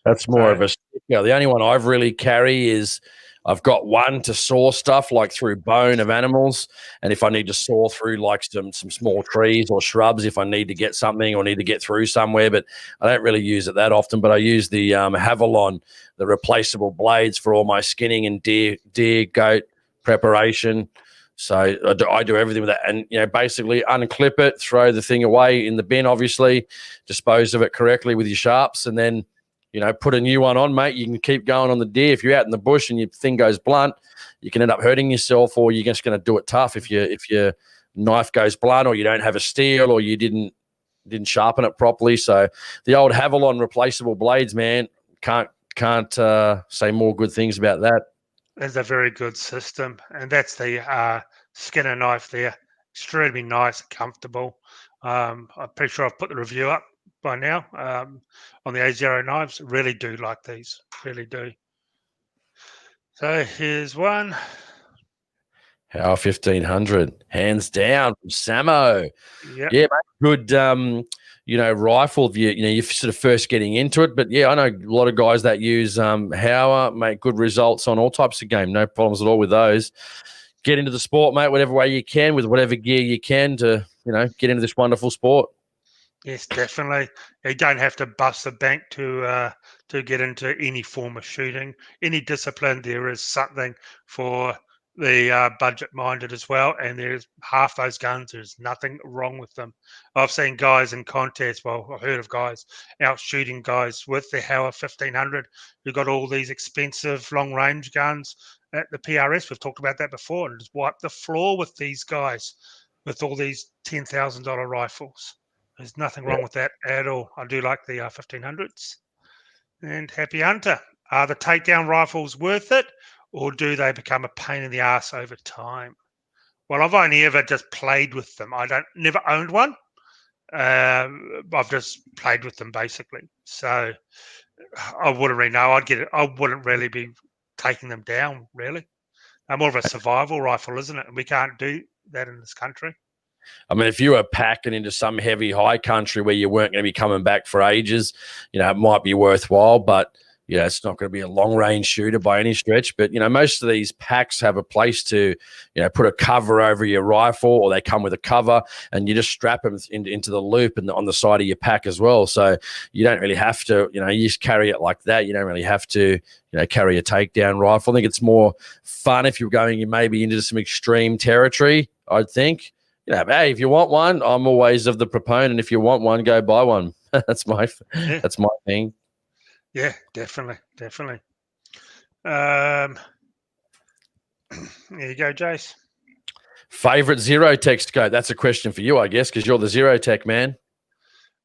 That's more of a sticker. The only one I've really carry is I've got one to saw stuff like through bone of animals. And if I need to saw through like some small trees or shrubs, if I need to get something or need to get through somewhere, but I don't really use it that often. But I use the Havalon, the replaceable blades for all my skinning and deer, goat preparation. So I do everything with that, and basically unclip it, throw the thing away in the bin, obviously, dispose of it correctly with your sharps, and then put a new one on, mate. You can keep going on the deer. If you're out in the bush and your thing goes blunt, you can end up hurting yourself, or you're just going to do it tough if your knife goes blunt, or you don't have a steel, or you didn't sharpen it properly. So the old Havalon replaceable blades, man, can't say more good things about that. It's a very good system, and that's the Skinner knife there. Extremely nice, comfortable. I'm pretty sure I've put the review up by now on the A0 knives. Really do like these. Really do. So here's one. How 1500, hands down from Samo. Yep. Yeah, mate, good. Rifle. If you're sort of first getting into it, but yeah, I know a lot of guys that use Hauer make good results on all types of game. No problems at all with those. get into the sport, mate, whatever way you can, with whatever gear you can to, get into this wonderful sport. Yes, definitely. You don't have to bust the bank to get into any form of shooting, any discipline. There is something for the budget-minded as well, and there's half those guns. There's nothing wrong with them. I've seen guys in contests. Well, I've heard of guys out shooting guys with the Hauer 1500 who got all these expensive long-range guns at the PRS. We've talked about that before, and just wipe the floor with these guys with all these $10,000 rifles. There's nothing wrong with that at all. I do like the 1500s. And happy hunter. Are the takedown rifles worth it, or do they become a pain in the ass over time? Well, I've only ever just played with them. Never owned one. I've just played with them basically. So I wouldn't really know. I wouldn't really be taking them down. Really, they're more of a survival rifle, isn't it? And we can't do that in this country. I mean, if you were packing into some heavy high country where you weren't going to be coming back for ages, it might be worthwhile, but it's not going to be a long range shooter by any stretch. But, most of these packs have a place to, put a cover over your rifle, or they come with a cover, and you just strap them into the loop and on the side of your pack as well. So you don't really have to, you just carry it like that. You don't really have to, carry a takedown rifle. I think it's more fun if you're going maybe into some extreme territory, I'd think. Hey, if you want one, I'm always of the proponent. If you want one, go buy one. That's my thing. Yeah, definitely. There you go, Jace. Favorite Zero Tech scope? That's a question for you, I guess, because you're the Zero Tech man.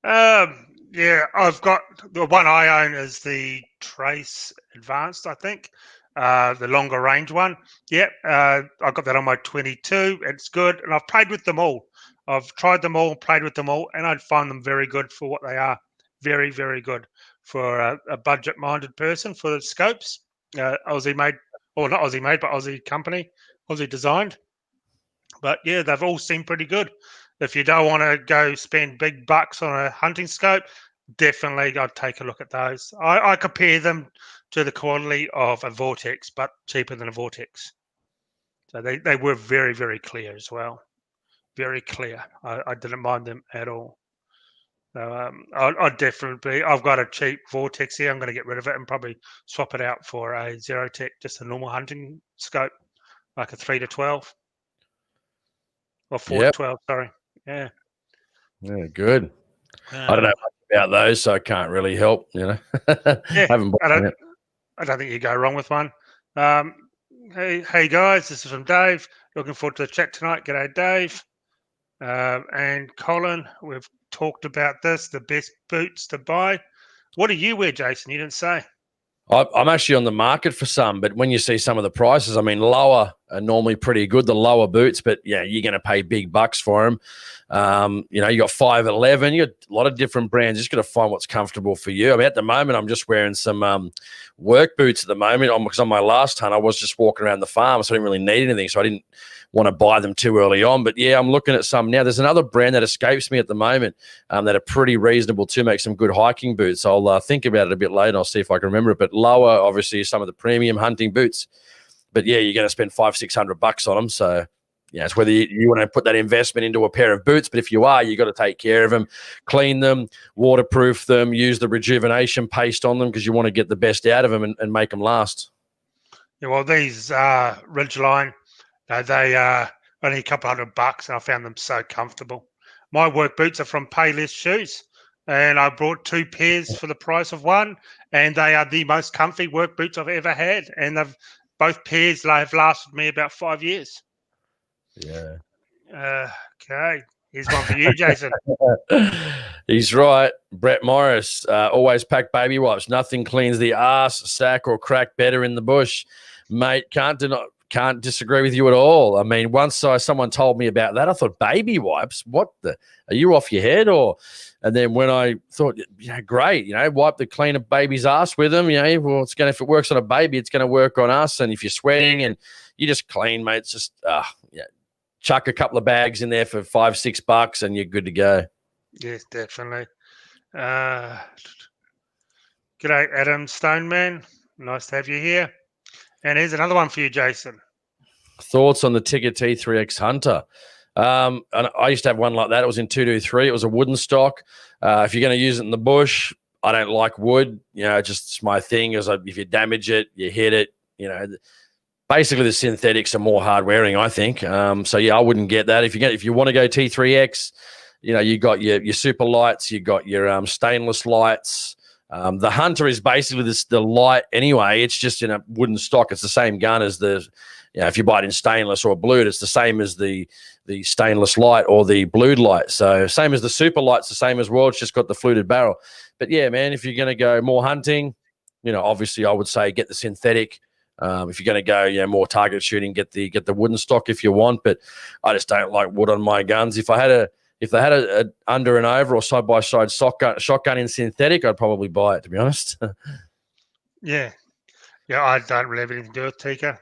Yeah, I've got the one I own is the Trace Advanced, I think. The longer range one. Yep, I got that on my 22. It's good, and I've played with them all. I've tried them all, played with them all, and I'd find them very good for what they are. Very, very good for a budget-minded person for the scopes. Aussie made, or not Aussie made, but Aussie company, Aussie designed. But yeah, they've all seemed pretty good. If you don't want to go spend big bucks on a hunting scope, definitely I'd take a look at those. I compare them to the quality of a Vortex, but cheaper than a Vortex. So they were very, very clear as well. Very clear. I didn't mind them at all. So I'd definitely. I've got a cheap Vortex here. I'm going to get rid of it and probably swap it out for a Zero Tech, just a normal hunting scope, like a 3 to 12 or 4 to 12. Sorry. Yeah. Yeah, good. I don't know much about those, so I can't really help. Yeah, I don't think you go wrong with one. Hey guys, this is from Dave. Looking forward to the chat tonight. G'day, Dave. And Colin, we've talked about this, the best boots to buy. What do you wear, Jason? You didn't say. I'm actually on the market for some, but when you see some of the prices, I mean, lower are normally pretty good, the lower boots, but yeah, you're going to pay big bucks for them. You got 511, you got a lot of different brands. Just got to find what's comfortable for you. I mean, at the moment, I'm just wearing some work boots at the moment because on my last hunt, I was just walking around the farm, so I didn't really need anything, so I didn't want to buy them too early on. But yeah, I'm looking at some now. There's another brand that escapes me at the moment that are pretty reasonable to make some good hiking boots. I'll think about it a bit later. I'll see if I can remember it. But lower, obviously, some of the premium hunting boots. But yeah, you're going to spend $500-600 on them. So yeah, it's whether you want to put that investment into a pair of boots. But if you are, you got to take care of them, clean them, waterproof them, use the rejuvenation paste on them because you want to get the best out of them and make them last. Yeah, well, these Ridgeline, they are only a couple $100, and I found them so comfortable. My work boots are from Payless Shoes, and I brought 2 pairs for the price of one, and they are the most comfy work boots I've ever had, and both pairs have lasted me about 5 years. Yeah. Okay. Here's one for you, Jason. He's right. Brett Morris, always pack baby wipes. Nothing cleans the ass, sack, or crack better in the bush. Mate, can't disagree with you at all. I mean, once someone told me about that, I thought, baby wipes? What the? Are you off your head? And then when I thought, great, wipe the clean a baby's ass with them. Well, if it works on a baby, it's going to work on us. And if you're sweating and you just clean, mate, it's just, chuck a couple of bags in there for $5-6 and you're good to go. Yes, definitely. G'day, Adam Stoneman. Nice to have you here. And here's another one for you, Jason. Thoughts on the Tigger T3X Hunter? And I used to have one like that. It was in 223. It was a wooden stock. If you're going to use it in the bush, I don't like wood. You know, just my thing is if you damage it, you hit it. You know, basically the synthetics are more hard wearing, I think. So yeah, I wouldn't get that. If you want to go T3X, you know, you got your super lights, you got your stainless lights. The Hunter is basically the light anyway. It's just in a wooden stock. It's the same gun as the, you know, if you buy it in stainless or blued, it's the same as the stainless light or the blued light. So same as the super lights, the same as well. It's just got the fluted barrel. But yeah, man, if you're going to go more hunting, you know, obviously I would say get the synthetic. If you're going to go, you know, more target shooting, get the wooden stock if you want. But I just don't like wood on my guns. If they had a under and over or side by side shotgun in synthetic, I'd probably buy it, to be honest. Yeah. Yeah, I don't really have anything to do with Tika.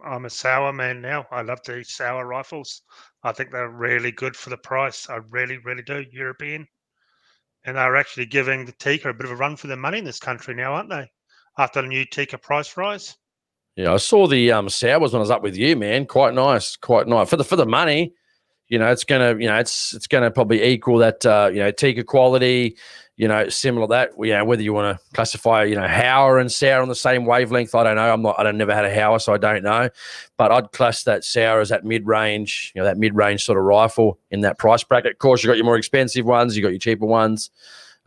I'm a sour man now. I love the sour rifles. I think they're really good for the price. I really, really do. European. And they're actually giving the Tika a bit of a run for their money in this country now, aren't they? After the new Tika price rise. Yeah, I saw the sours when I was up with you, man. Quite nice, quite nice for the money. You know, it's gonna probably equal that Tika quality. You know, similar to that. You know, whether you want to classify, you know, Hauer and Sour on the same wavelength, I don't know. I never had a Hauer, so I don't know. But I'd class that Sour as that mid-range, you know, that mid-range sort of rifle in that price bracket. Of course, you got your more expensive ones, you got your cheaper ones.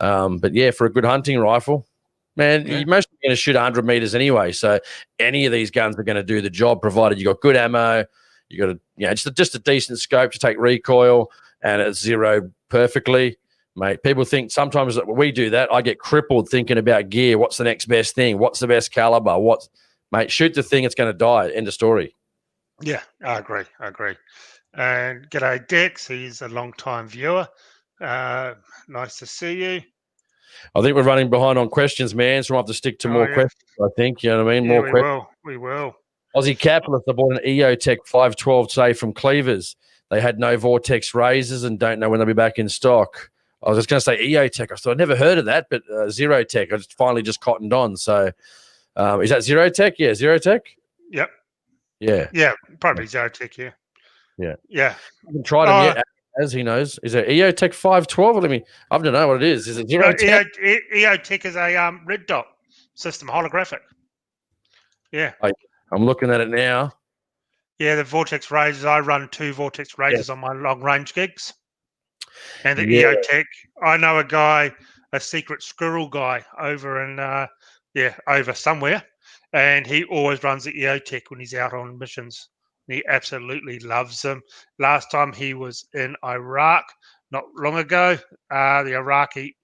But yeah, for a good hunting rifle, man, you're mostly going to shoot 100 meters anyway. So any of these guns are going to do the job, provided you got good ammo. You got just a decent scope to take recoil, and it's zeroed perfectly. Mate, people think sometimes that when we do that, I get crippled thinking about gear. What's the next best thing? What's the best caliber? Mate, shoot the thing, it's going to die. End of story. Yeah, I agree. And g'day, Dex. He's a long-time viewer. Nice to see you. I think we're running behind on questions, man, so we'll have to stick to more questions, I think. You know what I mean? Yeah, More questions. We will. Aussie Capitalist, I bought an EOTech 512 today from Cleavers. They had no Vortex razors and don't know when they'll be back in stock. I was just going to say EOTech. I thought I'd never heard of that, but Zero Tech. I finally just cottoned on. So is that Zero Tech? Yeah, Zero Tech? Yep. Yeah. Yeah, probably Zero Tech, yeah. Yeah. Yeah. I haven't tried them yet, as he knows. Is it EOTech 512? I don't know what it is. Is it Zero Tech? EOTech is a red dot system, holographic. Yeah. I'm looking at it now. Yeah, the Vortex razors. I run 2 Vortex razors on my long range gigs. And the EOTech, I know a guy, a secret squirrel guy over in, over somewhere. And he always runs the EOTech when he's out on missions. He absolutely loves them. Last time he was in Iraq, not long ago, the Iraqi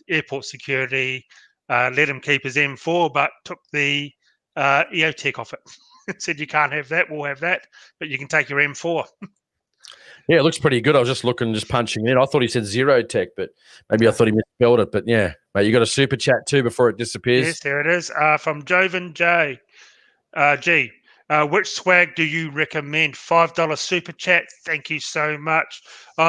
airport security let him keep his M4, but took the EOTech off it. Said, you can't have that, we'll have that, but you can take your M4. Yeah, it looks pretty good. I was just punching it in. I thought he said Zero Tech, but maybe I thought he misspelled it. But yeah, mate, you got a super chat too before it disappears. Yes, there it is. From Joven J. G. Which swag do you recommend? $5 super chat. Thank you so much.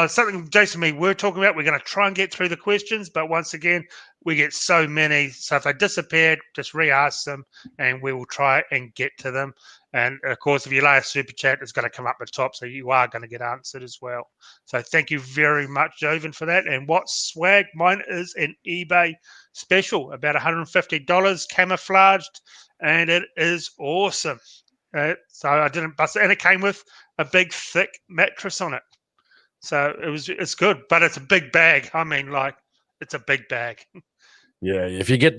Something Jason and me were talking about. We're going to try and get through the questions, but once again, we get so many. So if they disappeared, just re-ask them, and we will try and get to them. And of course, if you lay a super chat, it's going to come up the top, so you are going to get answered as well. So thank you very much, Joven, for that. And what swag? Mine is an eBay special, about $150, camouflaged, and it is awesome. So I didn't bust it, and it came with a big thick mattress on it. So it's good, but it's a big bag. I mean, like, it's a big bag. Yeah, if you get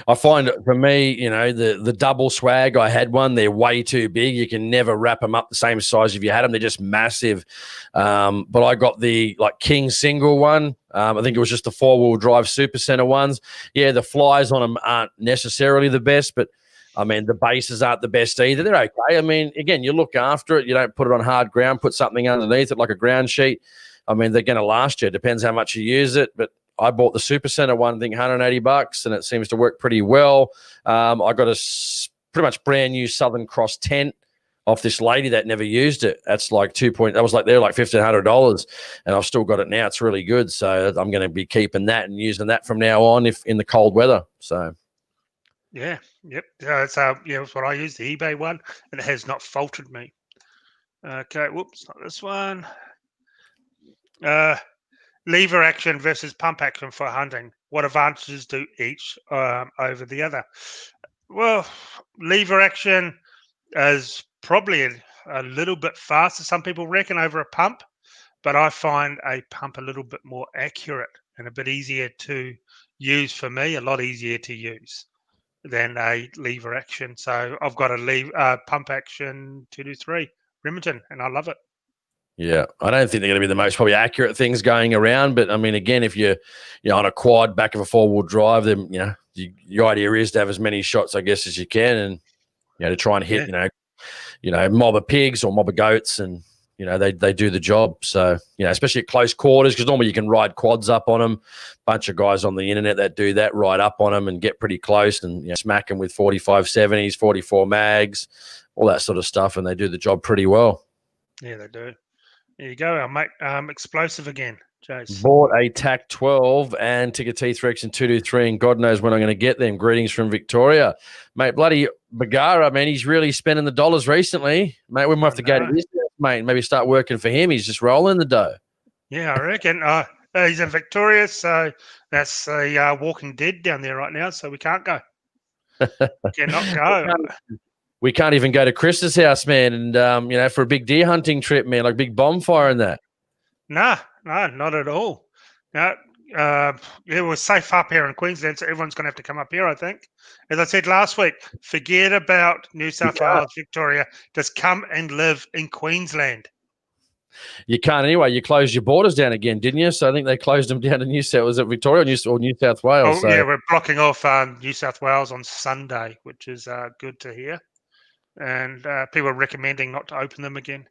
I find for me, you know, the double swag, I had one, they're way too big. You can never wrap them up the same size if you had them. They're just massive. But I got the King single one. I think it was just the 4-wheel drive Super Center ones. Yeah, the flies on them aren't necessarily the best, but I mean, the bases aren't the best either. They're okay. I mean, again, you look after it. You don't put it on hard ground, put something underneath it like a ground sheet. I mean, they're going to last you. It depends how much you use it, but I bought the Super Center one, I think $180, and it seems to work pretty well. I got a pretty much brand new Southern Cross tent off this lady that never used it. That's like they're like $1,500, and I've still got it now. It's really good. So I'm going to be keeping that and using that from now on if in the cold weather. So. Yeah, yep. That's what I use, the eBay one, and it has not faltered me. Okay, whoops, not this one. Lever action versus pump action for hunting. What advantages do each over the other? Well, lever action is probably a little bit faster, some people reckon, over a pump, but I find a pump a little bit more accurate and a bit easier to use for me, a lot easier to use than a lever action. So I've got a pump action 223 Remington, and I love it. Yeah, I don't think they're going to be the most probably accurate things going around, but I mean, again, if you're on a quad back of a 4-wheel drive, then your idea is to have as many shots, I guess, as you can, and to try and hit mob of pigs or mob of goats, and they do the job. So especially at close quarters, because normally you can ride quads up on them. Bunch of guys on the internet that do that, ride up on them and get pretty close and smack them with 45-70s, 44 mags, all that sort of stuff, and they do the job pretty well. Yeah, they do. There you go, our mate, explosive again, Jace. Bought a TAC 12 and Ticker T3X and 223, and God knows when I'm going to get them. Greetings from Victoria. Mate, bloody Bagara, man, he's really spending the dollars recently. Mate, we might have to go to his house, mate, and maybe start working for him. He's just rolling the dough. Yeah, I reckon. He's in Victoria, so that's the Walking Dead down there right now, so we can't go. Cannot go. We can't even go to Chris's house, man, and for a big deer hunting trip, man, like big bonfire and that. No, not at all. No, it was safe up here in Queensland, so everyone's going to have to come up here, I think. As I said last week, forget about New South Wales, Victoria. Just come and live in Queensland. You can't anyway. You closed your borders down again, didn't you? So I think they closed them down to New South. Was it Victoria or New South Wales? Oh, yeah, we're blocking off New South Wales on Sunday, which is good to hear. And people are recommending not to open them again.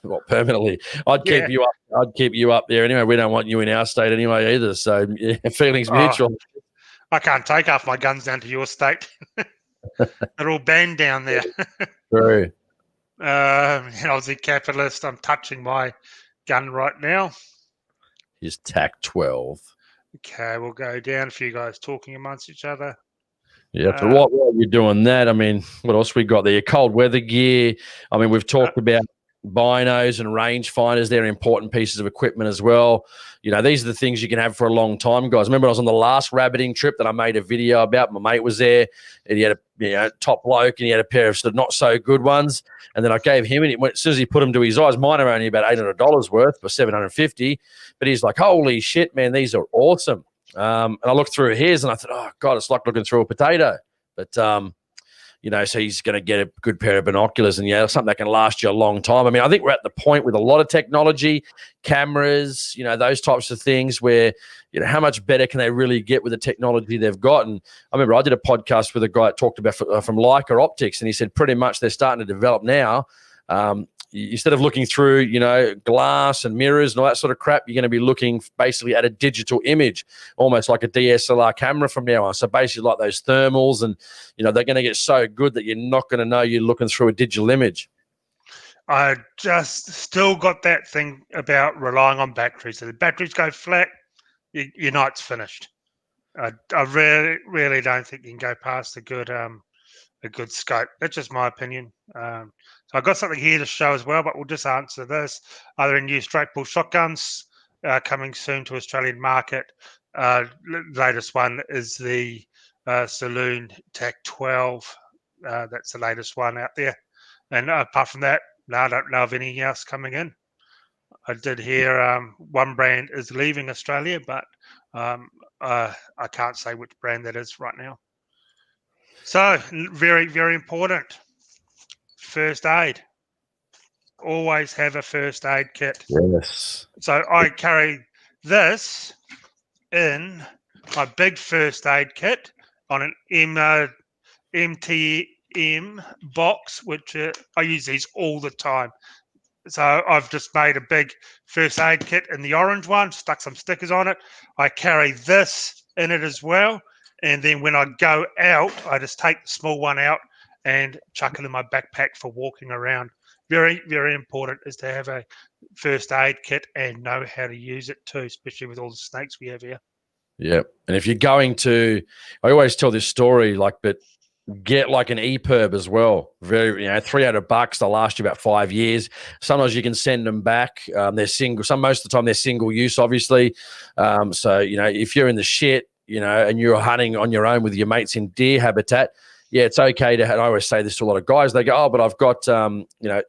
Well, permanently. I'd keep you up. I'd keep you up there anyway. We don't want you in our state anyway either. So feelings mutual. I can't take half my guns down to your state. They're all banned down there. True. Aussie capitalist. I'm touching my gun right now. His TAC 12. Okay, we'll go down. A few guys talking amongst each other. Yeah, so while you're doing that, I mean, what else we got there? Cold weather gear. I mean, we've talked about binos and range finders. They're important pieces of equipment as well. These are the things you can have for a long time, guys. Remember, I was on the last rabbiting trip that I made a video about. My mate was there, and he had a top bloke, and he had a pair of sort of not so good ones. And then I gave him, and as soon as he put them to his eyes, mine are only about $800 worth for $750. But he's like, "Holy shit, man, these are awesome." And I looked through his, and I thought, "Oh God, it's like looking through a potato." But so he's going to get a good pair of binoculars, and something that can last you a long time. I mean, I think we're at the point with a lot of technology, cameras, those types of things where, how much better can they really get with the technology they've got? And I remember I did a podcast with a guy that talked about from Leica Optics, and he said pretty much they're starting to develop now. Instead of looking through, glass and mirrors and all that sort of crap, you're going to be looking basically at a digital image, almost like a DSLR camera from now on. So basically like those thermals, and, they're going to get so good that you're not going to know you're looking through a digital image. I just still got that thing about relying on batteries. If the batteries go flat, your night's finished. I really don't think you can go past a good scope. That's just my opinion. So I've got something here to show as well, but we'll just answer this. Are there new straight bull shotguns coming soon to Australian market? Latest one is the Saloon TAC 12. That's the latest one out there. And apart from that, no, I don't know of anything else coming in. I did hear one brand is leaving Australia, but I can't say which brand that is right now. So, very, very important. First aid. Always have a first aid kit. Yes. So, I carry this in my big first aid kit on an MTM box, which I use these all the time. So, I've just made a big first aid kit in the orange one, stuck some stickers on it. I carry this in it as well. And then when I go out, I just take the small one out and chuck it in my backpack for walking around. Very, very important is to have a first aid kit and know how to use it too, especially with all the snakes we have here. Yeah. And if you're going to, I always tell this story, but Get like an EPIRB as well. Very, $300. They'll last you about 5 years. Sometimes you can send them back. They're single. Most of the time they're single use, obviously. So if you're in the shit, and you're hunting on your own with your mates in deer habitat, yeah, it's okay to. And I always say this to a lot of guys. They go, "Oh, but I've got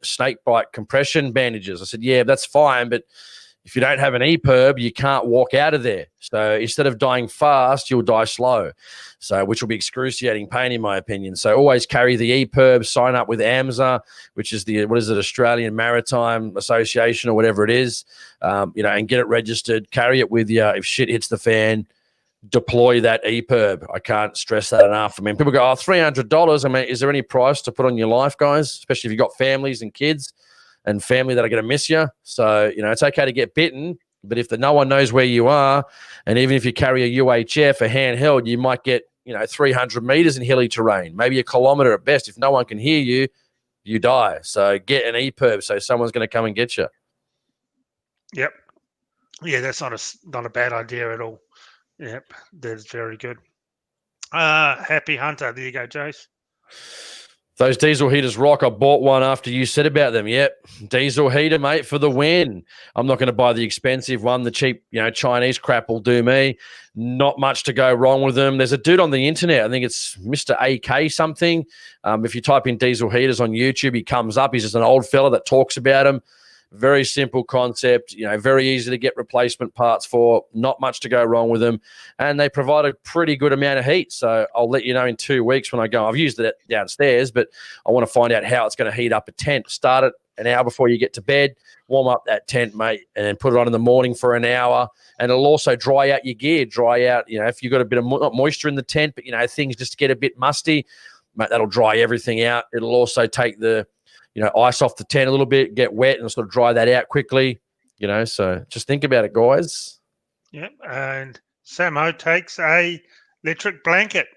snake bite compression bandages." I said, "Yeah, that's fine, but if you don't have an EPIRB, you can't walk out of there. So instead of dying fast, you'll die slow. So which will be excruciating pain, in my opinion. So always carry the EPIRB, sign up with AMSA, which is Australian Maritime Association or whatever it is, and get it registered. Carry it with you. If shit hits the fan, deploy that EPIRB. I can't stress that enough. I mean, people go, $300. I mean, is there any price to put on your life, guys? Especially if you've got families and kids and family that are going to miss you. So, it's okay to get bitten, but if no one knows where you are, and even if you carry a UHF, a handheld, you might get, 300 meters in hilly terrain, maybe a kilometer at best. If no one can hear you, you die. So get an EPIRB so someone's going to come and get you. Yep. Yeah, that's not a bad idea at all. Yep, that's very good. Happy Hunter. There you go, Jace. Those diesel heaters rock. I bought one after you said about them. Yep. Diesel heater, mate, for the win. I'm not going to buy the expensive one. The cheap, Chinese crap will do me. Not much to go wrong with them. There's a dude on the internet. I think it's Mr. AK something. If you type in diesel heaters on YouTube, he comes up. He's just an old fella that talks about them. Very simple concept, very easy to get replacement parts for, not much to go wrong with them. And they provide a pretty good amount of heat. So I'll let you know in 2 weeks when I go. I've used it downstairs, but I want to find out how it's going to heat up a tent. Start it an hour before you get to bed, warm up that tent, mate, and then put it on in the morning for an hour. And it'll also dry out your gear, if you've got a bit of not moisture in the tent, but, things just get a bit musty, mate, that'll dry everything out. It'll also take the ice off the tent a little bit, get wet, and sort of dry that out quickly. So just think about it, guys. Yep. And Samo takes a electric blanket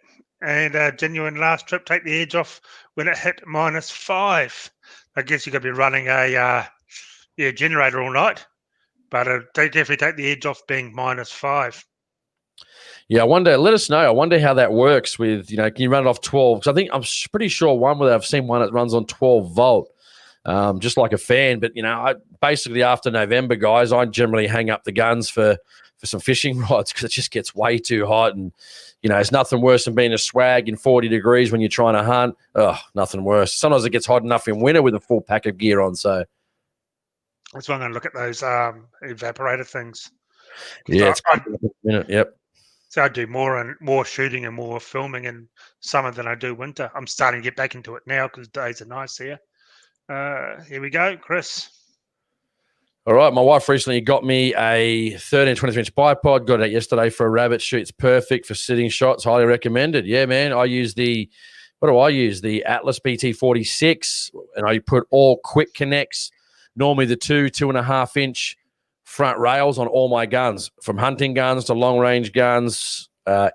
and a genuine last trip, take the edge off when it hit -5. I guess you got to be running a generator all night, but they definitely take the edge off being -5. Yeah, I wonder. Let us know. I wonder how that works with, can you run it off 12? Because I'm pretty sure one where I've seen one that runs on 12 volt, just like a fan. But, basically after November, guys, I generally hang up the guns for some fishing rods because it just gets way too hot. And, it's nothing worse than being a swag in 40 degrees when you're trying to hunt. Oh, nothing worse. Sometimes it gets hot enough in winter with a full pack of gear on. So that's why I'm going to look at those evaporator things. Yeah, it's a minute. Yep. So I do more shooting and more filming in summer than I do winter. I'm starting to get back into it now because days are nice here. Here we go, Chris. All right, my wife recently got me a 13-23-inch bipod. Got it yesterday for a rabbit shoot. It's perfect for sitting shots. Highly recommended. Yeah, man. I use the Atlas BT46, and I put all quick connects. Normally the 2.5 inch front rails on all my guns, from hunting guns to long range guns,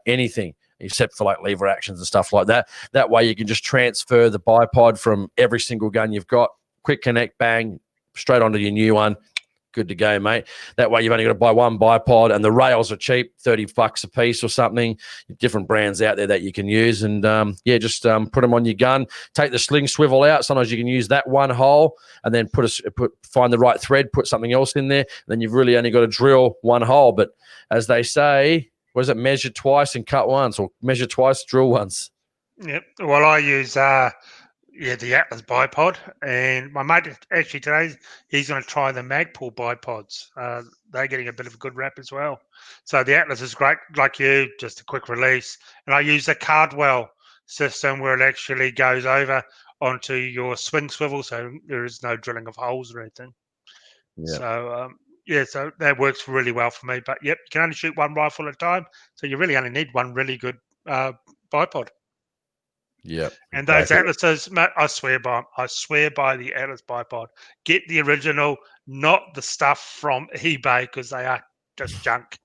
anything except for like lever actions and stuff like that. That way you can just transfer the bipod from every single gun you've got. Quick connect, bang, straight onto your new one. Good to go, mate. That way you've only got to buy one bipod, and the rails are cheap, $30 a piece or something. Different brands out there that you can use, and just put them on your gun. Take the sling swivel out. Sometimes you can use that one hole, and then find the right thread, put something else in there. Then you've really only got to drill one hole. But as they say, what is it? Measure twice and cut once, or measure twice, drill once. Yep. Well, I use the Atlas bipod, and my mate actually today, he's going to try the Magpul bipods. They're getting a bit of a good rap as well. So the Atlas is great, like you, just a quick release. And I use the Cardwell system where it actually goes over onto your swing swivel, so there is no drilling of holes or anything. Yeah. So so that works really well for me. But yep, you can only shoot one rifle at a time, so you really only need one really good bipod. Yeah, and those Atlases, mate, I swear by the Atlas bipod. Get the original, not the stuff from eBay, because they are just junk.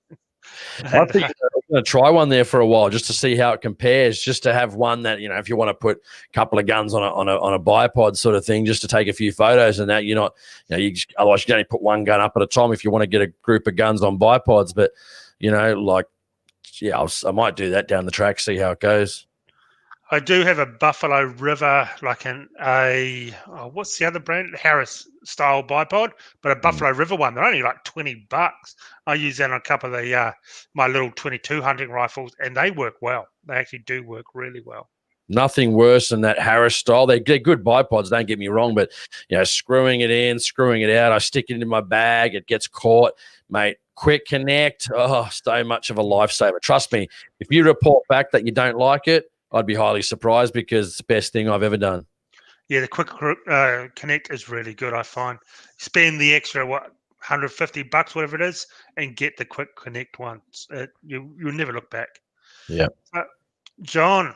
I think I'm going to try one there for a while just to see how it compares. Just to have one that, if you want to put a couple of guns on a bipod sort of thing, just to take a few photos and that. You're not, otherwise you can only put one gun up at a time if you want to get a group of guns on bipods. But I might do that down the track, see how it goes. I do have a Buffalo River, like what's the other brand? Harris style bipod, but a Buffalo River one. They're only like $20. I use that on a couple of the my little 22 hunting rifles, and they work well. They actually do work really well. Nothing worse than that Harris style. They're good bipods, don't get me wrong, but screwing it in, screwing it out. I stick it into my bag, it gets caught, mate. Quick connect. Oh, so much of a lifesaver. Trust me, if you report back that you don't like it, I'd be highly surprised because it's the best thing I've ever done. Yeah, the quick connect is really good, I find. Spend the extra, $150, whatever it is, and get the quick connect ones. You'll never look back. Yeah. John,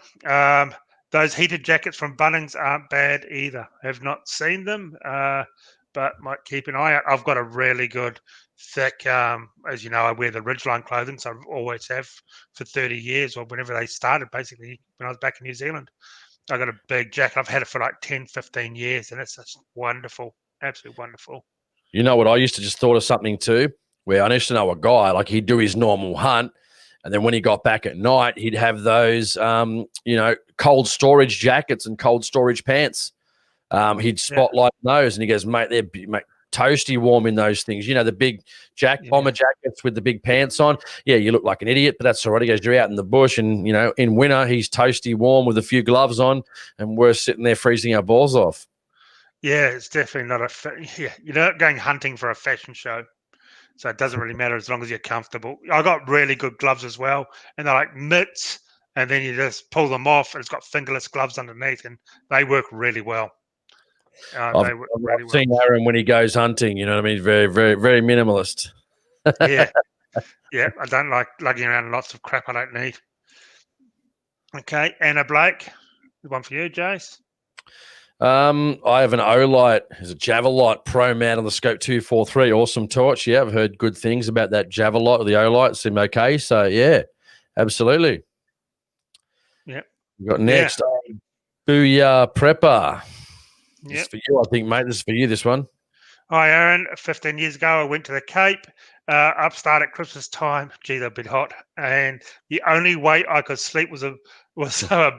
those heated jackets from Bunnings aren't bad either. Have not seen them, but might keep an eye out. I've got a really good, thick, as you know, I wear the Ridgeline clothing, so I've always have for 30 years, or whenever they started, basically, when I was back in New Zealand. I got a big jacket. I've had it for like 10, 15 years, and it's just wonderful. Absolutely wonderful. You know what? I used to just thought of something too, where I used to know a guy, like he'd do his normal hunt, and then when he got back at night, he'd have those, cold storage jackets and cold storage pants. He'd spotlight those, and he goes, mate, they're toasty warm in those things. The big bomber jackets with the big pants on. Yeah, you look like an idiot, but that's all right. He goes, you're out in the bush, and, in winter, he's toasty warm with a few gloves on, and we're sitting there freezing our balls off. Yeah, it's definitely not you're not going hunting for a fashion show. So it doesn't really matter as long as you're comfortable. I got really good gloves as well, and they're like mitts, and then you just pull them off, and it's got fingerless gloves underneath, and they work really well. I've seen Aaron when he goes hunting. You know what I mean? Very, very, very minimalist. Yeah, I don't like lugging around lots of crap I don't need. Okay, Anna Blake, the one for you, Jace. I have an Olight. It's a Javelite Pro Mount on the Scope 243. Awesome torch. Yeah, I've heard good things about that Javelite or the Olight. Seem okay. So, yeah, absolutely. Yeah. We got next, Booyah Prepper. Yep. This is for you, I think, mate. This is for you, this one. Hi, Aaron. 15 years ago, I went to the Cape, upstart at Christmas time. Gee, they're a bit hot. And the only way I could sleep was a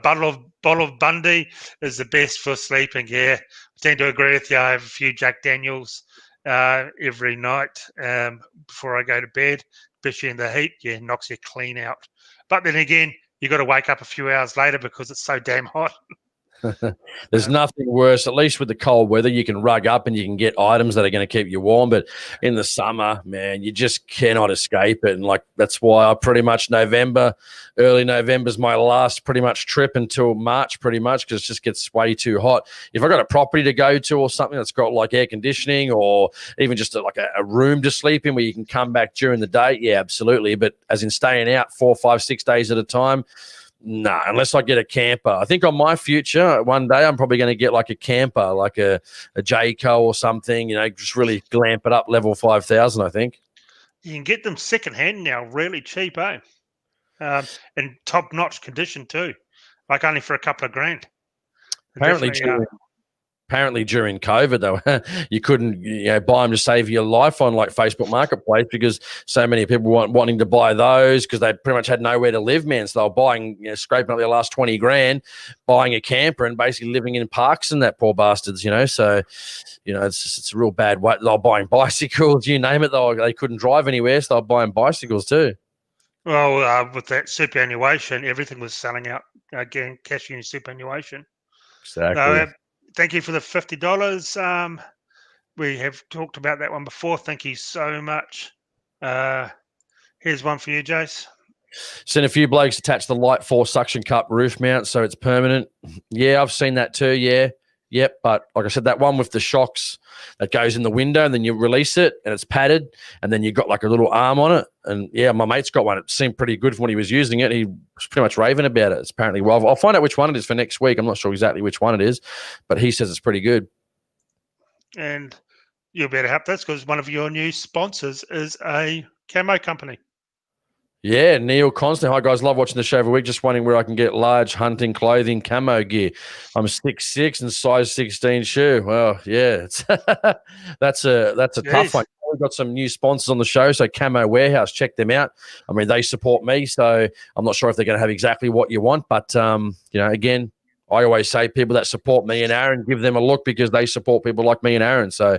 bottle of Bundy is the best for sleeping. Yeah, I tend to agree with you. I have a few Jack Daniels every night before I go to bed, especially in the heat. Yeah, knocks you clean out. But then again, you got to wake up a few hours later because it's so damn hot. There's nothing worse, at least with the cold weather, you can rug up and you can get items that are going to keep you warm. But in the summer, man, you just cannot escape it. And that's why I pretty much early November is my last pretty much trip until March pretty much, because it just gets way too hot. If I've got a property to go to or something that's got like air conditioning or even just a room to sleep in where you can come back during the day, yeah, absolutely. But as in staying out 4, 5, 6 days at a time, no, unless I get a camper. I think on my future, one day I'm probably going to get like a camper, like a Jayco or something, just really glamp it up, level 5,000, I think. You can get them secondhand now, really cheap, eh? In top-notch condition too, like only for a couple of grand. Apparently during COVID, though, you couldn't buy them to save your life on like Facebook Marketplace because so many people weren't wanting to buy those because they pretty much had nowhere to live, man. So they were buying, scraping up their last 20 grand, buying a camper and basically living in parks and that, poor bastards, So, it's a real bad way. They were buying bicycles, you name it. They couldn't drive anywhere, so they were buying bicycles too. Well, with that superannuation, everything was selling out. Again, cashing in superannuation. Exactly. Thank you for the $50. We have talked about that one before. Thank you so much. Here's one for you, Jace. Seen a few blokes attach the Light 4 suction cup roof mount so it's permanent. Yeah, I've seen that too, yeah. Yep, but like I said, that one with the shocks that goes in the window and then you release it and it's padded and then you've got like a little arm on it. And yeah, my mate's got one. It seemed pretty good when he was using it. He was pretty much raving about it. It's apparently well. I'll find out which one it is for next week. I'm not sure exactly which one it is, but he says it's pretty good. And you'll be able to help this because one of your new sponsors is a camo company. Yeah, Neil Constant. Hi, guys. Love watching the show every week. Just wondering where I can get large hunting clothing camo gear. I'm 6'6" and size 16 shoe. Well, yeah, that's a tough one. got some new sponsors on the show. So Camo Warehouse, check them out. I mean, they support me, so I'm not sure if they're going to have exactly what you want, but again, I always say people that support me and Aaron, give them a look because they support people like me and Aaron. So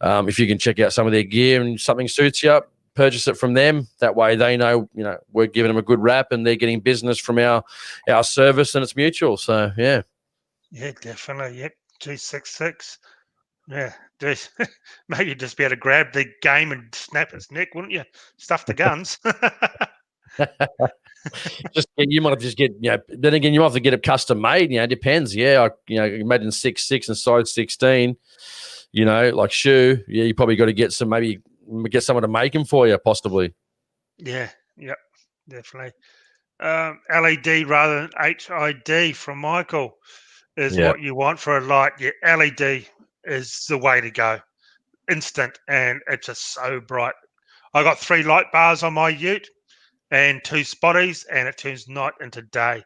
if you can check out some of their gear and something suits you, purchase it from them. That way they know, we're giving them a good rap and they're getting business from our service and it's mutual. So, yeah. Yeah, definitely. Yep. G66. Yeah. Geez. Maybe just be able to grab the game and snap its neck, wouldn't you? Stuff the guns. You might have just get, then again, you might have to get it custom made, it depends. Yeah. Imagine 6'6" and size 16, like shoe. Yeah. You probably got to get someone to make them for you, possibly. Yeah. Yep. Definitely. LED rather than HID from Michael is what you want for a light. Yeah. LED is the way to go. Instant. And it's just so bright. I got 3 light bars on my ute and 2 spotties, and it turns night into day.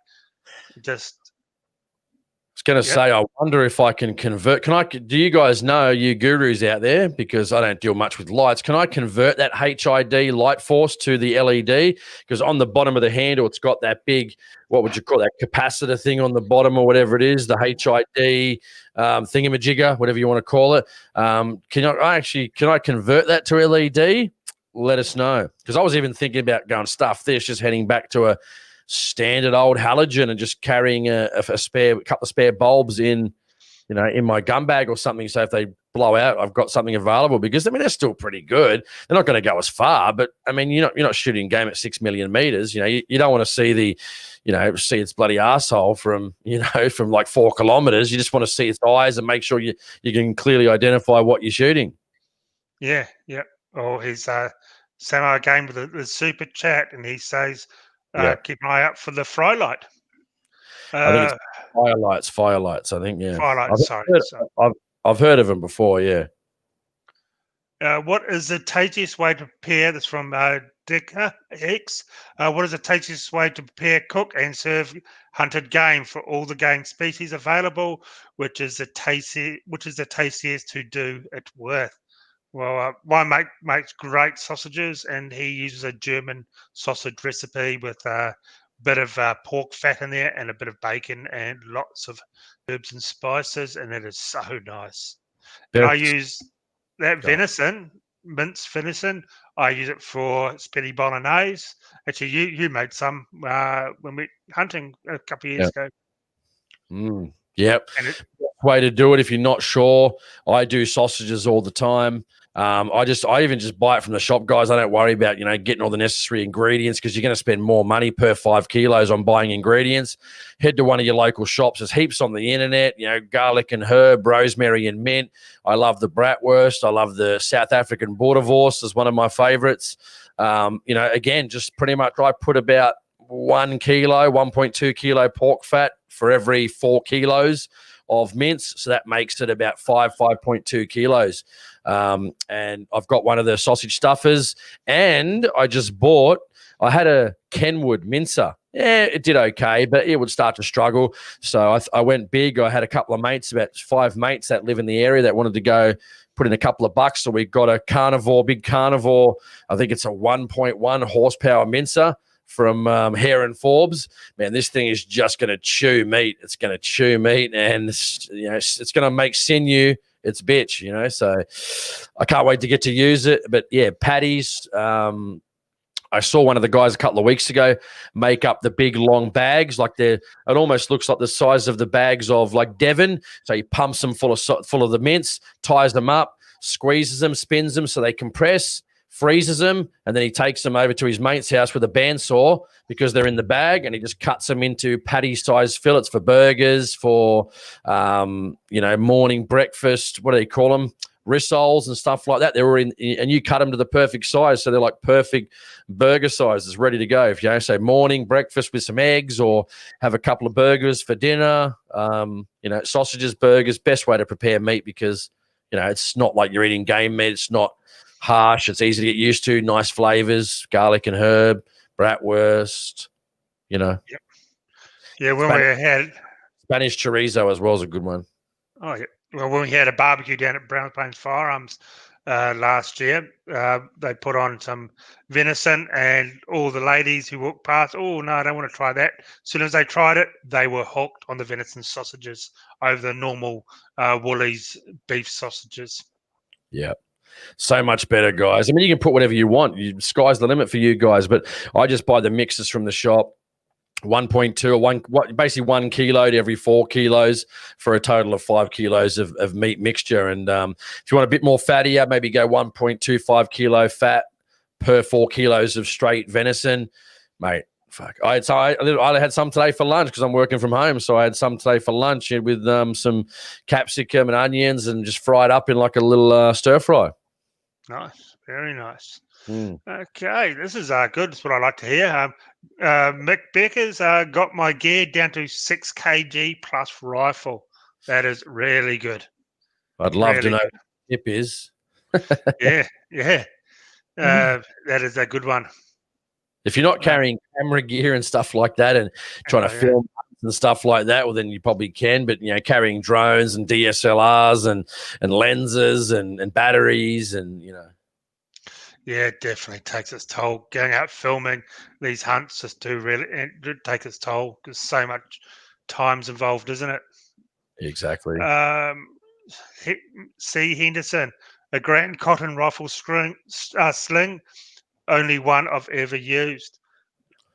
Just. I was going to say, I wonder if I can convert. Do you guys know, you gurus out there, because I don't deal much with lights, can I convert that HID light force to the LED? Because on the bottom of the handle, it's got that big, what would you call that, capacitor thing on the bottom or whatever it is, the HID thingamajigger, whatever you want to call it. Can I convert that to LED? Let us know. Because I was even thinking about going stuff this, just heading back to a standard old halogen and just carrying a couple of spare bulbs in my gun bag or something. So if they blow out, I've got something available, because they're still pretty good. They're not going to go as far, but I mean, you're not shooting game at 6 million meters. You don't want to see see its bloody asshole from like 4 kilometers. You just want to see its eyes and make sure you can clearly identify what you're shooting. Yeah. Yeah. Oh, he's Samo again with the super chat, and he says, keep an eye out for the fry light. I think it's firelights. I think, yeah. Firelights, I've heard of them before, yeah. What is the tastiest way to prepare? This from Dicker X. What is the tastiest way to prepare, cook, and serve hunted game for all the game species available? Which is the tastiest to do it with? Well, my mate makes great sausages, and he uses a German sausage recipe with a bit of pork fat in there and a bit of bacon and lots of herbs and spices, and it is so nice. And I use that venison, minced venison. I use it for spaghetti bolognese. Actually, you made some when we hunting a couple of years ago. Yep. Way to do it if you're not sure. I do sausages all the time. I even just buy it from the shop, guys. I don't worry about, getting all the necessary ingredients, because you're going to spend more money per 5 kilos on buying ingredients. Head to one of your local shops. There's heaps on the internet, garlic and herb, rosemary and mint. I love the bratwurst. I love the South African boerewors is one of my favorites. Again, just pretty much I put about 1 kilo, 1.2 kilo pork fat for every 4 kilos of mince. So that makes it about 5.2 kilos. And I've got one of the sausage stuffers, and I had a Kenwood mincer. Yeah, it did okay, but it would start to struggle. So I went big. I had a couple of mates, about 5 mates that live in the area, that wanted to go put in a couple of bucks. So we got a big carnivore. I think it's a 1.1 horsepower mincer from Hare and Forbes. Man, this thing is just going to chew meat. It's going to chew meat, and it's going to make sinew its bitch, so I can't wait to get to use it. But yeah, patties. I saw one of the guys a couple of weeks ago make up the big long bags, it almost looks like the size of the bags of like Devon. So he pumps them full of the mince, ties them up, squeezes them, spins them so they compress, freezes them, and then he takes them over to his mate's house with a bandsaw, because they're in the bag, and he just cuts them into patty-sized fillets for burgers, for morning breakfast. What do they call them? Rissoles and stuff like that. They're all in, and you cut them to the perfect size, so they're like perfect burger sizes, ready to go. If you say morning breakfast with some eggs, or have a couple of burgers for dinner, sausages, burgers, best way to prepare meat, because it's not like you're eating game meat. It's not harsh. It's easy to get used to. Nice flavors, garlic and herb, bratwurst. Yep. Yeah, when we had Spanish chorizo as well is a good one. Oh yeah. Well, when we had a barbecue down at Brown Plains Firearms last year. They put on some venison, and all the ladies who walked past, oh no, I don't want to try that. As soon as they tried it, they were hooked on the venison sausages over the normal Woolies beef sausages. Yeah. So much better, guys. I mean, you can put whatever you want. Sky's the limit for you guys, but I just buy the mixes from the shop. 1.2 or basically 1 kilo to every 4 kilos for a total of 5 kilos of meat mixture. And if you want a bit more fattier, maybe go 1.25 kilo fat per 4 kilos of straight venison, mate. Fuck. I had some today for lunch because I'm working from home. So I had some today for lunch with some capsicum and onions and just fried up in like a little stir fry. Nice, very nice. Mm. Okay, this is good. That's what I like to hear. Mick Becker's got my gear down to 6 kg plus rifle. That is really good. I'd love to know what the tip is. Yeah. That is a good one. If you're not carrying camera gear and stuff like that and trying to film and stuff like that, well, then you probably can. But, carrying drones and DSLRs and lenses and batteries and, Yeah, it definitely takes its toll. Going out filming these hunts just it takes its toll because so much time's involved, isn't it? Exactly. C. Henderson, a Grant cotton rifle sling, only one I've ever used.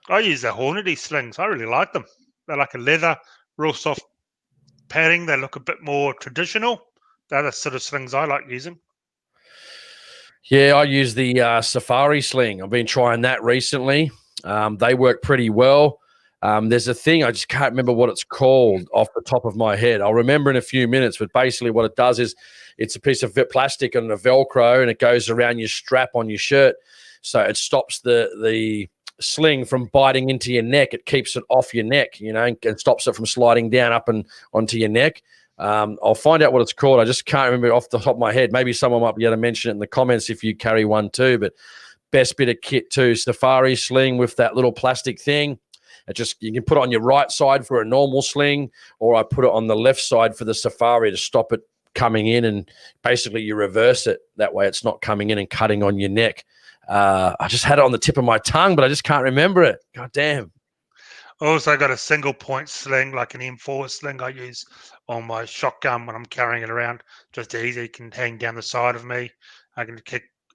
I use the Hornady slings. I really like them. They're like a leather, real soft padding. They look a bit more traditional. They're the sort of slings I like using. Yeah, I use the Safari sling. I've been trying that recently. They work pretty well. There's a thing, I just can't remember what it's called off the top of my head. I'll remember in a few minutes, but basically what it does is it's a piece of plastic and a Velcro, and it goes around your strap on your shirt. So it stops the sling from biting into your neck. It keeps it off your neck, and stops it from sliding down up and onto your neck. I'll find out what it's called. I just can't remember off the top of my head. Maybe someone might be able to mention it in the comments if you carry one too. But best bit of kit too, Safari sling with that little plastic thing. You can put it on your right side for a normal sling, or I put it on the left side for the Safari to stop it coming in, and basically you reverse it. That way it's not coming in and cutting on your neck. I just had it on the tip of my tongue, but I just can't remember it. God damn. Also got a single point sling, like an M4 sling I use on my shotgun when I'm carrying it around. Just easy, it can hang down the side of me. I can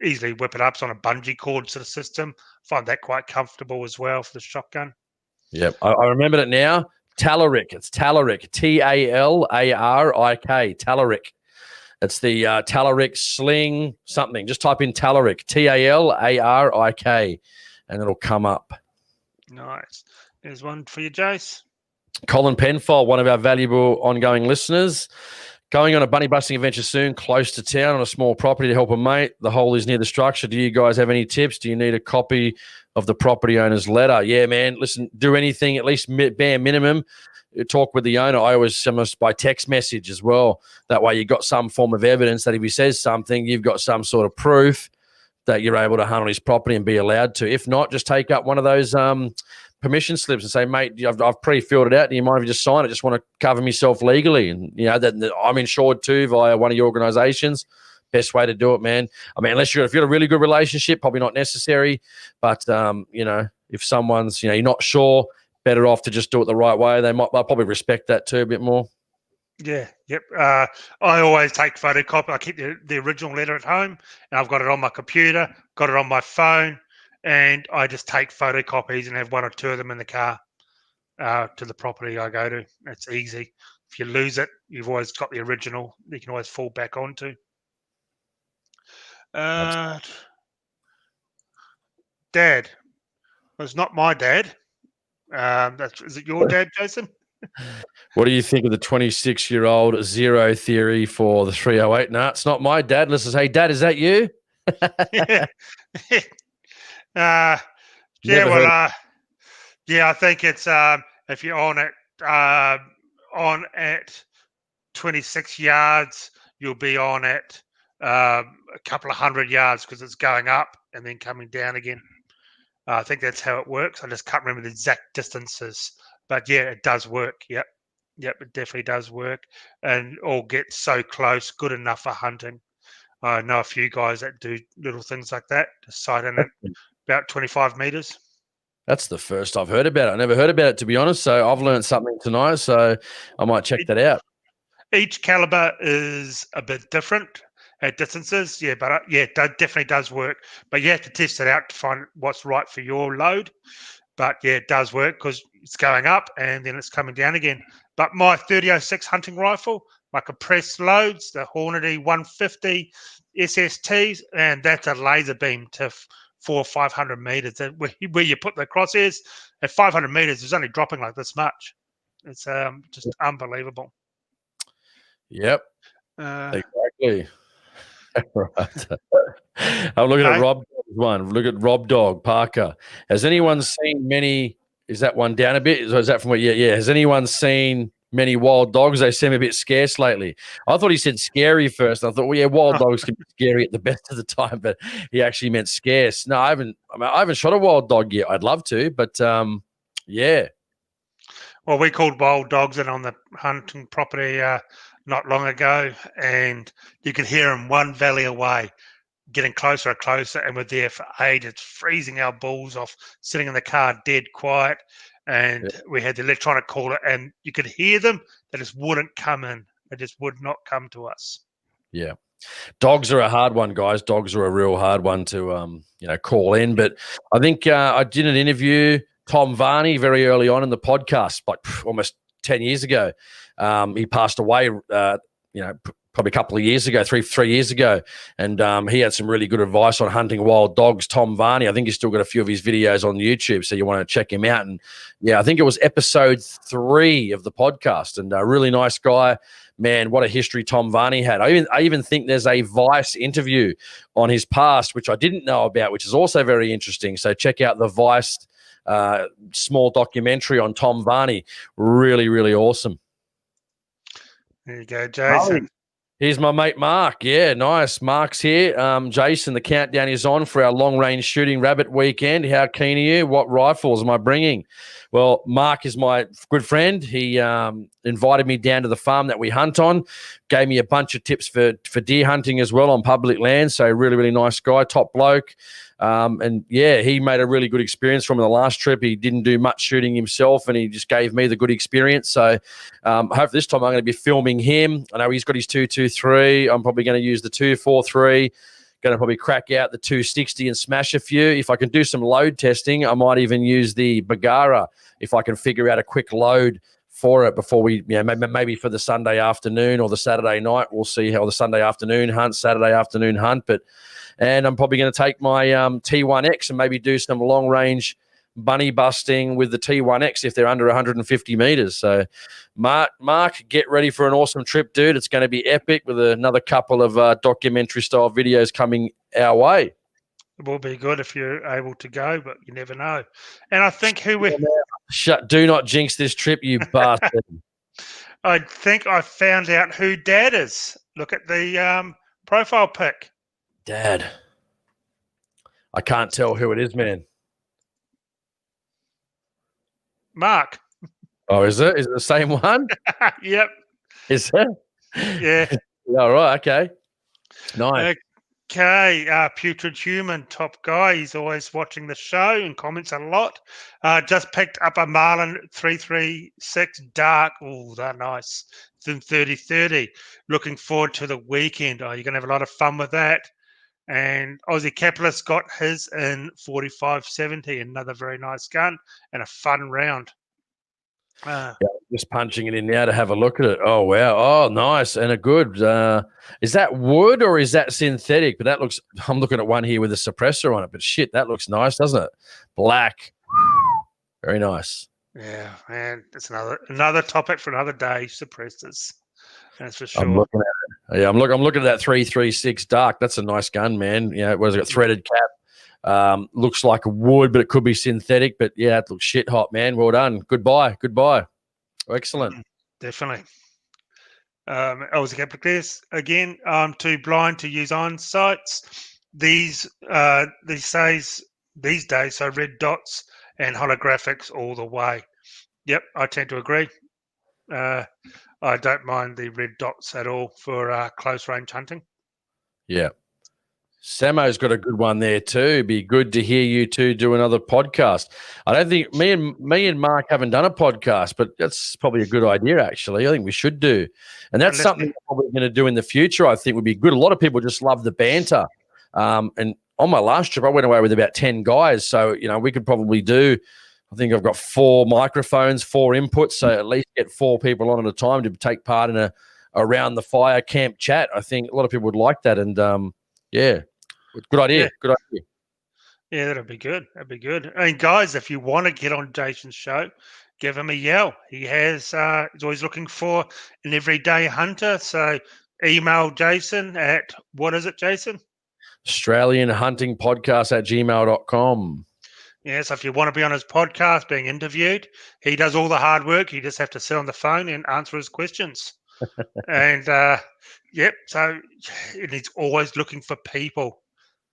easily whip it up. It's on a bungee cord sort of system. Find that quite comfortable as well for the shotgun. Yep, I remembered it now. Talarik. It's Talarik. Talarik. Talarik. It's the Talarik sling something. Just type in Talarik. Talarik, and it'll come up. Nice. There's one for you, Jace. Colin Penfold, one of our valuable ongoing listeners. Going on a bunny busting adventure soon, close to town on a small property to help a mate. The hole is near the structure. Do you guys have any tips? Do you need a copy of the property owner's letter? Yeah, man. Listen, do anything, at least bare minimum. Talk with the owner. I always send us by text message as well. That way you got some form of evidence that if he says something, you've got some sort of proof that you're able to hunt on his property and be allowed to. If not, just take up one of those permission slips and say, mate, I've pre-filled it out. Do you mind if you just sign it? Just want to cover myself legally. And, that I'm insured too via one of your organizations. Best way to do it, man. I mean, if you've got a really good relationship, probably not necessary. But, if someone's, you're not sure, better off to just do it the right way. They'll probably respect that too a bit more. Yeah, yep. I always take photocopy. I keep the original letter at home, and I've got it on my computer, got it on my phone, and I just take photocopies and have one or two of them in the car to the property I go to. It's easy. If you lose it, you've always got the original you can always fall back onto. Dad. Well, it's not my dad. Is it your dad, Jason? What do you think of the 26-year-old zero theory for the 308? No, it's not my dad. Listen, hey, Dad, is that you? Yeah. I think it's if you're on at 26 yards, you'll be on at a couple of 100 yards because it's going up and then coming down again. I think that's how it works. I just can't remember the exact distances, but yeah, it does work. Yep, it definitely does work, and all get so close, good enough for hunting. I know a few guys that do little things like that, just sight in at about 25 meters. That's the first I've heard about it. I never heard about it, to be honest. So I've learned something tonight. So I might check that out. Each caliber is a bit different at distances. Yeah, but it definitely does work. But you have to test it out to find what's right for your load. But yeah, it does work because it's going up and then it's coming down again. But my 3006 hunting rifle, my compressed loads, the Hornady 150 SSTs, and that's a laser beam to 400 or 500 meters. Where you put the crosshairs at 500 meters, it's only dropping like this much. It's just unbelievable. Yep, exactly. Right. I'm looking at Rob Dog's one. Look at Rob Dog Parker. Has anyone seen many? Is that one down a bit? Is that from what? Yeah. Has anyone seen many wild dogs? They seem a bit scarce lately. I thought he said scary first. I thought, well, yeah, wild dogs can be scary at the best of the time, but he actually meant scarce. No, I haven't shot a wild dog yet. I'd love to, but yeah. Well, we called wild dogs in on the hunting property not long ago, and you could hear them one valley away, getting closer and closer, and we're there for ages, freezing our balls off, sitting in the car dead quiet, and we had the electronic caller, and you could hear them. They just wouldn't come in. They just would not come to us. Yeah. Dogs are a hard one, guys. Dogs are a real hard one to call in. But I think I did an interview Tom Varney very early on in the podcast, like almost 10 years ago. He passed away, probably a couple of years ago, three years ago. And he had some really good advice on hunting wild dogs, Tom Varney. I think he's still got a few of his videos on YouTube, so you want to check him out. And, yeah, I think it was episode 3 of the podcast, and a really nice guy. Man, what a history Tom Varney had. I even think there's a Vice interview on his past, which I didn't know about, which is also very interesting. So check out the Vice small documentary on Tom Varney. Really, really awesome. There you go, Jason. Here's my mate Mark. Yeah, nice. Mark's here. Jason, the countdown is on for our long-range shooting rabbit weekend. How keen are you? What rifles am I bringing? Well, Mark is my good friend. He invited me down to the farm that we hunt on, gave me a bunch of tips for deer hunting as well on public land. So really, really nice guy, top bloke. And, yeah, he made a really good experience from the last trip. He didn't do much shooting himself, and he just gave me the good experience. So hopefully this time I'm going to be filming him. I know he's got his 223. I'm probably going to use the 243. Going to probably crack out the 260 and smash a few. If I can do some load testing, I might even use the Bagara if I can figure out a quick load for it before we, maybe for the Sunday afternoon or the Saturday night. We'll see how the Sunday afternoon hunt, Saturday afternoon hunt. And I'm probably going to take my T1X and maybe do some long range bunny busting with the T1X if they're under 150 meters. So, Mark, get ready for an awesome trip, dude. It's going to be epic with another couple of documentary-style videos coming our way. It will be good if you're able to go, but you never know. And I think do not jinx this trip, you bastard. I think I found out who Dad is. Look at the profile pic. Dad. I can't tell who it is, man. Mark. Oh, is it? Is it the same one? Yep. Is it? Yeah. All right. Okay. Nice. Okay. Putrid Human, top guy. He's always watching the show and comments a lot. Just picked up a Marlin 336 Dark. Oh, they're nice. It's in 30-30. Looking forward to the weekend. Oh, you're going to have a lot of fun with that. And Aussie Capitalist got his in 45-70, another very nice gun and a fun round. Just punching it in now to have a look at it. Oh, wow. Oh, nice. And a good. Is that wood or is that synthetic? But I'm looking at one here with a suppressor on it. But shit, that looks nice, doesn't it? Black. Very nice. Yeah, and it's another topic for another day, suppressors. That's for sure. I'm looking at it. Yeah, I'm looking at that 336 Dark. That's a nice gun, man. Yeah, it got threaded cap. Looks like wood, but it could be synthetic. But yeah, it looks shit hot, man. Well done. Goodbye. Excellent. Definitely. I was a capitalist again. I'm too blind to use iron sights. These days, so red dots and holographics all the way. Yep, I tend to agree. I don't mind the red dots at all for close range hunting. Yeah. Samo's got a good one there too. Be good to hear you two do another podcast. I don't think me and Mark haven't done a podcast, but that's probably a good idea, actually. I think we should do. And that's something we're probably going to do in the future, I think would be good. A lot of people just love the banter. And on my last trip, I went away with about 10 guys. So, we could probably do, I think I've got 4 microphones, 4 inputs. So at least get 4 people on at a time to take part in a around the fire camp chat. I think a lot of people would like that. And yeah, good idea. Yeah. Good idea. Yeah, that'd be good. That'd be good. And guys, if you want to get on Jason's show, give him a yell. He's always looking for an everyday hunter. So email Jason at, what is it, Jason? Australian Hunting Podcast at gmail.com. Yeah, so if you want to be on his podcast being interviewed, he does all the hard work. You just have to sit on the phone and answer his questions. And so he's always looking for people.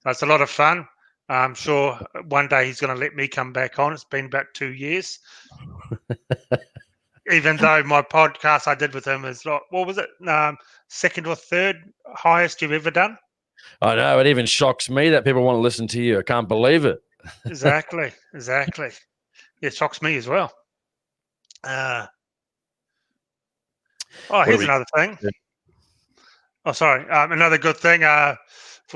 So it's a lot of fun. I'm sure one day he's going to let me come back on. It's been about 2 years. Even though my podcast I did with him is, what was it, second or third highest you've ever done? I know. It even shocks me that people want to listen to you. I can't believe it. Exactly. It shocks me as well. Here's another thing. Yeah. Oh, sorry. Another good thing for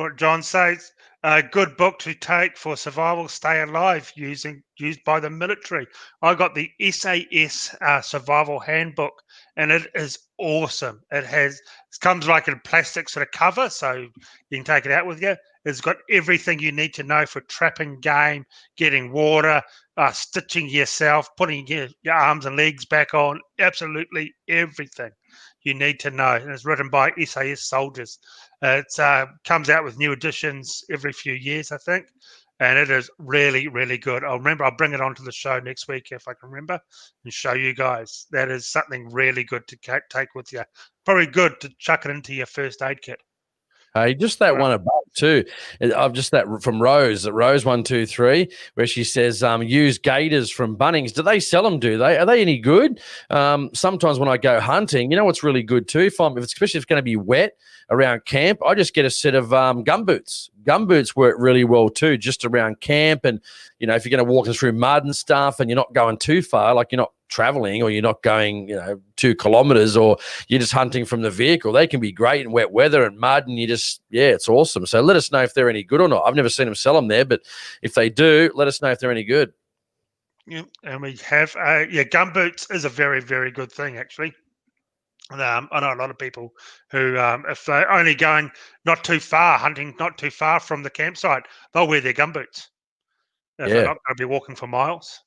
what John says. A good book to take for survival, stay alive, used by the military. I got the SAS survival handbook, and it is awesome. It comes like in a plastic sort of cover, so you can take it out with you. It's got everything you need to know for trapping game, getting water, stitching yourself, putting your arms and legs back on, absolutely everything you need to know. And it's written by SAS soldiers. It comes out with new editions every few years, I think, and it is really, really good. I'll bring it onto the show next week if I can remember and show you guys. That is something really good to take with you. Probably good to chuck it into your first aid kit. Hey, just that one above too. I've just that from Rose 123, where she says, use gaiters from Bunnings. Do they sell them? Are they any good? Sometimes when I go hunting, what's really good too, especially if it's going to be wet around camp, I just get a set of gumboots. Gumboots work really well too, just around camp. And, if you're going to walk through mud and stuff and you're not going too far, like you're not traveling or you're not going 2 kilometers, or you're just hunting from the vehicle, they can be great in wet weather and mud, and it's awesome. So let us know if they're any good or not. I've never seen them sell them there, but if they do, let us know if they're any good. Yeah, and we have gumboots is a very, very good thing, actually. I know a lot of people who, if they're only going not too far, hunting not too far from the campsite, they'll wear their gumboots if they're not going to be walking for miles.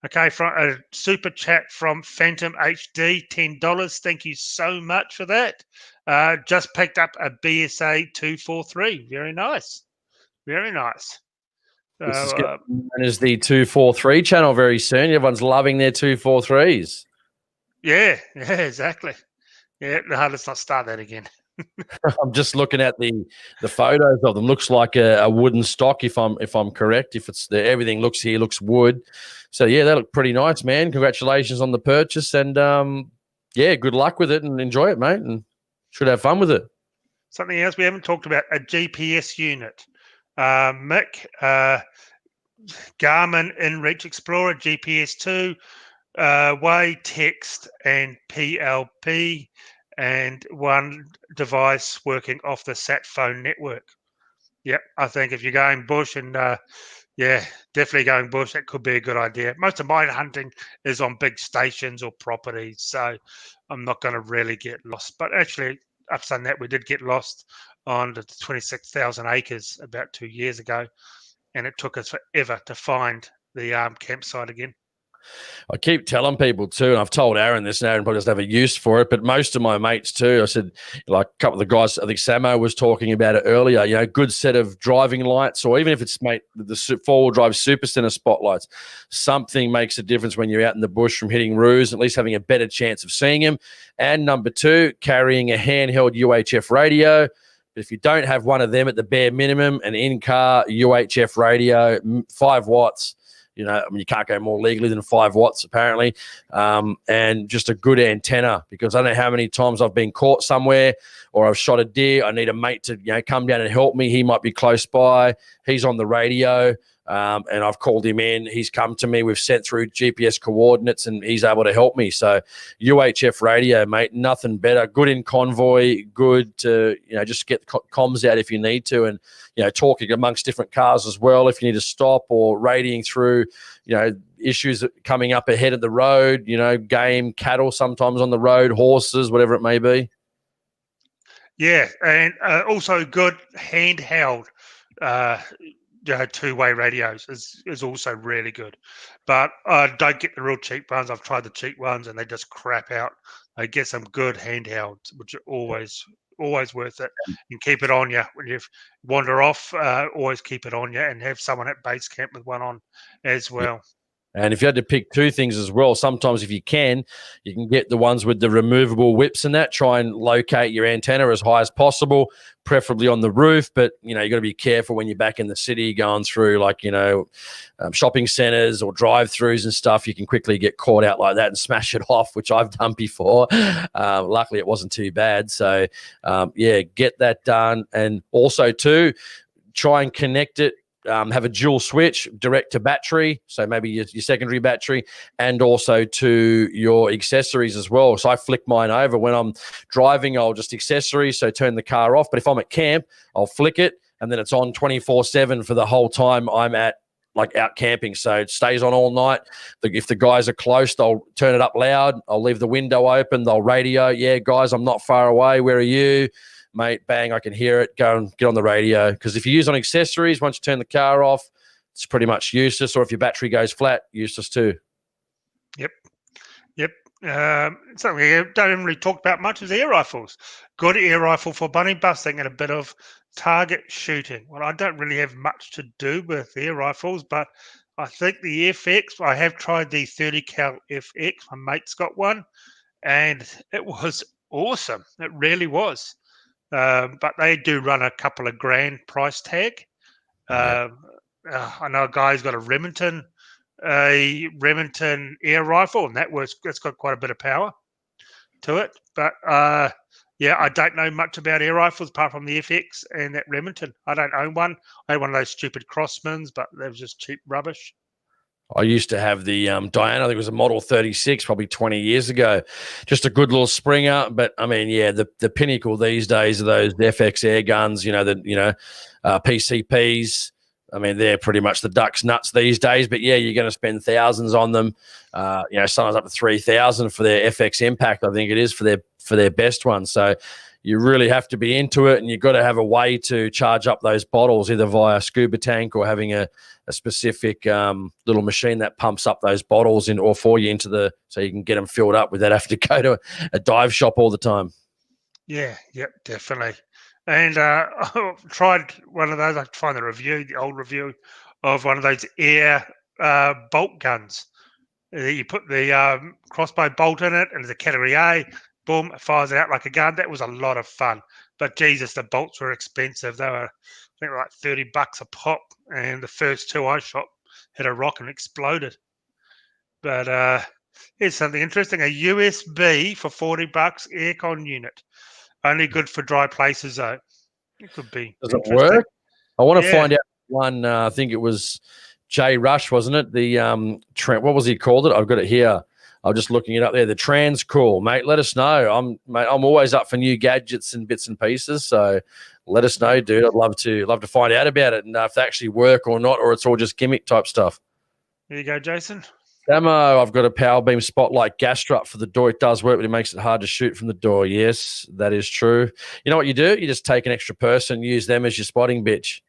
Okay, from a super chat from Phantom HD, $10. Thank you so much for that. Just picked up a BSA 243. Very nice. Very nice. This is known as the 243 channel very soon. Everyone's loving their 243s. Yeah, exactly. Yeah, no, let's not start that again. I'm just looking at the photos of them. Looks like a wooden stock, if I'm correct. If it's everything looks wood. So yeah, they look pretty nice, man. Congratulations on the purchase, and good luck with it, and enjoy it, mate, and should have fun with it. Something else we haven't talked about: a GPS unit. Mick, Garmin InReach Explorer GPS 2, Way Text and PLP. And one device working off the sat phone network. Yep, I think if you're going bush and definitely going bush, that could be a good idea. Most of my hunting is on big stations or properties, so I'm not going to really get lost. But actually, I've done that. We did get lost on the 26,000 acres about 2 years ago, and it took us forever to find the campsite again. I keep telling people too, and I've told Aaron this, and Aaron probably doesn't have a use for it, but most of my mates too, I said, like a couple of the guys, I think Samo was talking about it earlier, good set of driving lights, or even if it's, mate, the four-wheel drive super center spotlights, something makes a difference when you're out in the bush from hitting roos, at least having a better chance of seeing them. And number 2, carrying a handheld UHF radio. But if you don't have one of them, at the bare minimum, an in-car UHF radio, 5 watts, You know, I mean, you can't go more legally than 5 watts apparently, and just a good antenna, because I don't know how many times I've been caught somewhere or I've shot a deer. I need a mate to come down and help me. He might be close by. He's on the radio. And I've called him in. He's come to me. We've sent through GPS coordinates, and he's able to help me. So UHF radio, mate, nothing better. Good in convoy, good to just get comms out if you need to, and talking amongst different cars as well if you need to stop, or radioing through issues coming up ahead of the road. Game, cattle sometimes on the road, horses, whatever it may be. Yeah, and also good handheld. Two-way radios is also really good, but don't get the real cheap ones. I've tried the cheap ones and they just crap out. I get some good handhelds, which are always worth it, and keep it on you when you wander off. Always keep it on you, and have someone at base camp with one on as well. Yeah. And if you had to pick 2 things as well, sometimes if you can get the ones with the removable whips and that. Try and locate your antenna as high as possible, preferably on the roof. But, you got to be careful when you're back in the city going through shopping centers or drive-throughs and stuff. You can quickly get caught out like that and smash it off, which I've done before. Luckily, it wasn't too bad. So, get that done. And also, too, try and connect it. Have a dual switch direct to battery, so maybe your secondary battery, and also to your accessories as well. So I flick mine over when I'm driving. I'll just accessory, so turn the car off. But if I'm at camp, I'll flick it, and then it's on 24/7 for the whole time I'm at out camping. So it stays on all night. If the guys are close, they'll turn it up loud. I'll leave the window open. They'll radio, "Yeah, guys, I'm not far away. Where are you?" Mate, bang, I can hear it. Go and get on the radio. Because if you use on accessories, once you turn the car off, it's pretty much useless. Or if your battery goes flat, useless too. Yep. Something we don't really talk about much is air rifles. Good air rifle for bunny busting and a bit of target shooting. Well, I don't really have much to do with air rifles, but I think the FX, I have tried the 30 cal FX. My mate's got one, and it was awesome. It really was. But they do run a couple of grand price tag. I know a guy's got a Remington air rifle, and it's got quite a bit of power to it. But I don't know much about air rifles apart from the FX and that Remington. I don't own one. I had one of those stupid Crossmans, but they were just cheap rubbish. I used to have the Diana, I think it was a Model 36, probably 20 years ago. Just a good little Springer. But, I mean, the pinnacle these days are those FX air guns, PCPs. I mean, they're pretty much the duck's nuts these days. But, you're going to spend thousands on them, sometimes up to 3,000 for their FX Impact, I think it is, for their best one. So you really have to be into it, and you've got to have a way to charge up those bottles, either via scuba tank or having a specific little machine that pumps up those bottles for you so you can get them filled up without having to go to a dive shop all the time. Yeah, yep, definitely. And I tried one of those. I find the old review of one of those air bolt guns. You put the crossbow bolt in it, and there's a category A. Boom, it fires it out like a gun. That was a lot of fun. But Jesus, the bolts were expensive. They were, I think, like $30 a pop. And the first 2 I shot hit a rock and exploded. But here's something interesting: a USB for $40 aircon unit. Only good for dry places, though. It could be. Does it work? I want to find out one. I think it was Jay Rush, wasn't it? The what was he called it? I've got it here. I'm just looking it up there. The Transcool, mate. Let us know. I'm always up for new gadgets and bits and pieces. So let us know, dude. I'd love to find out about it and if they actually work or not, or it's all just gimmick type stuff. There you go, Jason. Damo, I've got a Power Beam Spotlight gas strut for the door. It does work, but it makes it hard to shoot from the door. Yes, that is true. You know what you do? You just take an extra person, use them as your spotting bitch.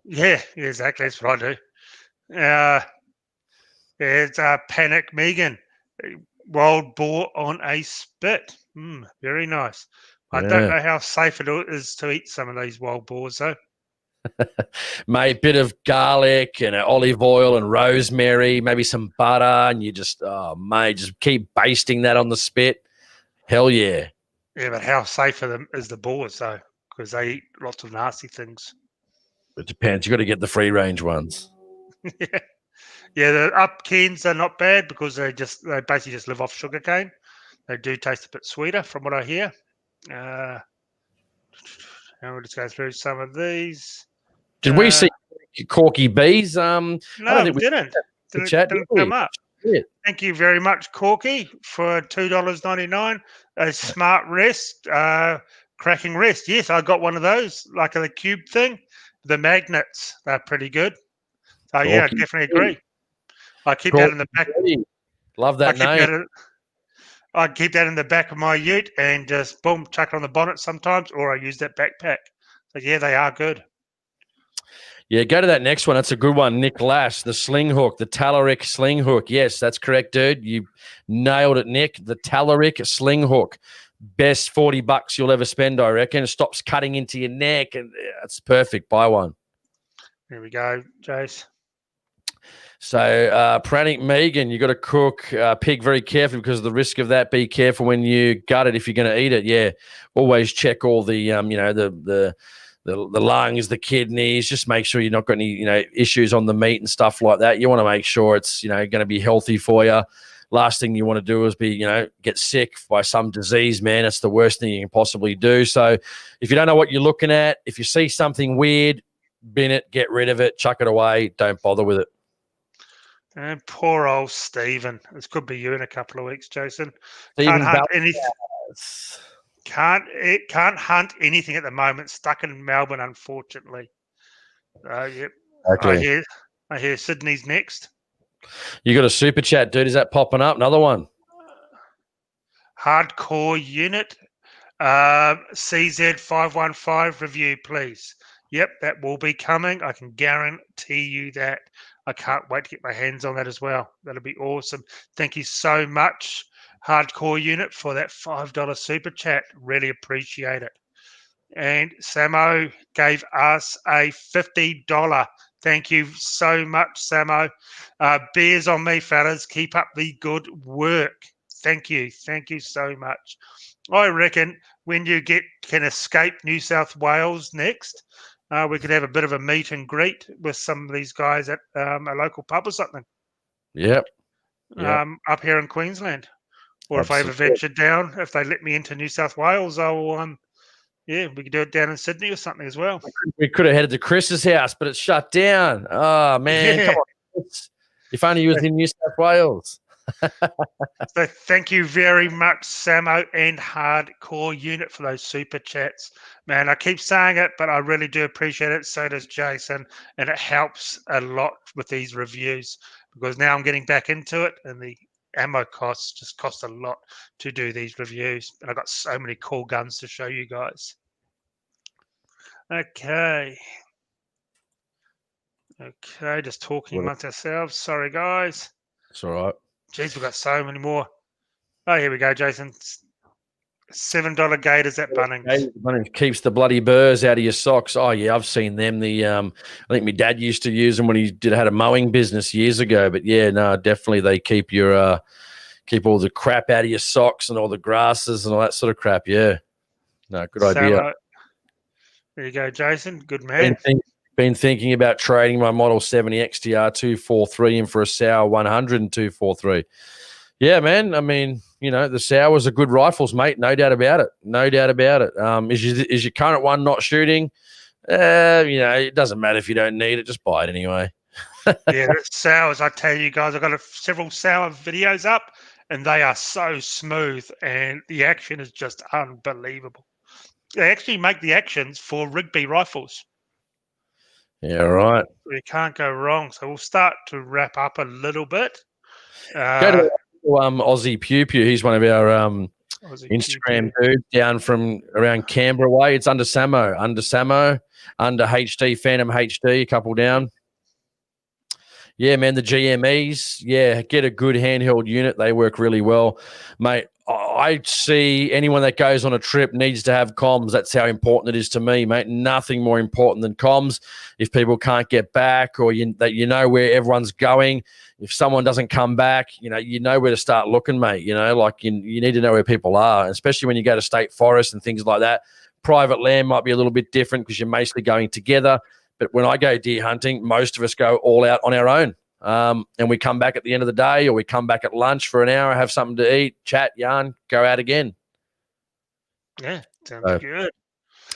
Yeah, exactly. That's what I do. It's Panic Megan. Wild boar on a spit. Very nice. I don't know how safe it is to eat some of these wild boars, though. Mate, bit of garlic and olive oil and rosemary, maybe some butter, and you just keep basting that on the spit. Hell yeah. Yeah, but how safe for them is the boars, though? Because they eat lots of nasty things. It depends. You got to get the free range ones. Yeah, the up Cairns are not bad because they basically just live off sugarcane. They do taste a bit sweeter, from what I hear. And we'll just go through some of these. Did we see Corky Bees? I don't No, we think we didn't. Didn't come up. Shit. Thank you very much, Corky, for $2.99. A smart rest, cracking rest. Yes, I got one of those, like a cube thing. The magnets, they're pretty good. So yeah, I Corky definitely Bee. agree. I keep that in the back. Bee. Love that name. I keep that in the back of my ute and just boom, chuck it on the bonnet sometimes, or I use that backpack. So yeah, they are good. Yeah, go to that next one. That's a good one. Nick Lash, the sling hook, the Talaric sling hook. Yes, that's correct, dude. You nailed it, Nick. The Talaric sling hook. Best $40 you'll ever spend, I reckon. It stops cutting into your neck, and it's perfect. Buy one. There we go, Jace. So, Pranic Megan, you got to cook pig very carefully because of the risk of that. Be careful when you gut it if you're going to eat it. Yeah, always check all the the lungs, the kidneys. Just make sure you're not got any issues on the meat and stuff like that. You want to make sure it's going to be healthy for you. Last thing you want to do is be get sick by some disease, man. It's the worst thing you can possibly do. So, if you don't know what you're looking at, if you see something weird, bin it, get rid of it, chuck it away. Don't bother with it. And poor old Stephen. This could be you in a couple of weeks, Jason. Stephen Can't hunt anything. Can't hunt anything at the moment. Stuck in Melbourne, unfortunately. Yep. Exactly. I hear Sydney's next. You got a super chat, dude. Is that popping up? Another one. Hardcore unit. CZ515 review, please. Yep, that will be coming. I can guarantee you that. I can't wait to get my hands on that as well. That'll be awesome. Thank you so much, Hardcore Unit, for that $5 super chat. Really appreciate it. And Samo gave us a $50. Thank you so much, Samo. Beers on me, fellas. Keep up the good work. Thank you. Thank you so much. I reckon when you can escape New South Wales next, we could have a bit of a meet and greet with some of these guys at a local pub or something. Yep. Up here in Queensland. Or Absolutely. If I ever venture down, if they let me into New South Wales, I'll we could do it down in Sydney or something as well. We could have headed to Chris's house, but it's shut down. Oh man, come on. If only you was in New South Wales. So thank you very much, Samo and Hardcore Unit, for those super chats. Man, I keep saying it, but I really do appreciate it. So does Jason, and it helps a lot with these reviews because now I'm getting back into it, and the ammo costs just cost a lot to do these reviews. And I've got so many cool guns to show you guys. Okay, just talking amongst ourselves. Sorry, guys. It's all right. Jeez, we've got so many more. Oh, here we go, Jason. $7 gators at Bunnings. Bunnings keeps the bloody burrs out of your socks. Oh yeah, I've seen them. I think my dad used to use them when he had a mowing business years ago. But yeah, no, definitely they keep your keep all the crap out of your socks and all the grasses and all that sort of crap. Yeah, no, good idea. There you go, Jason. Good man. Been thinking about trading my Model 70 XTR 243 in for a Sauer 100 and 243. Yeah, man. I mean, the Sauers are good rifles, mate. No doubt about it. No doubt about it. Is your current one not shooting? It doesn't matter if you don't need it. Just buy it anyway. Yeah, Sauers, I tell you guys, I've got several Sauer videos up, and they are so smooth, and the action is just unbelievable. They actually make the actions for Rigby rifles. Yeah, right. We can't go wrong. So we'll start to wrap up a little bit. Go to Aussie Pew Pew. He's one of our Instagram dudes down from around Canberra way. It's under Samo, under HD, Phantom HD, a couple down. Yeah, man, the GMEs. Yeah, get a good handheld unit. They work really well, mate. I see anyone that goes on a trip needs to have comms. That's how important it is to me, mate. Nothing more important than comms. If people can't get back or that you know where everyone's going, if someone doesn't come back, you know where to start looking, mate. You need to know where people are, especially when you go to state forests and things like that. Private land might be a little bit different because you're mostly going together. But when I go deer hunting, most of us go all out on our own. and we come back at the end of the day, or we come back at lunch for an hour, have something to eat, chat, yarn, go out again. Yeah, sounds good.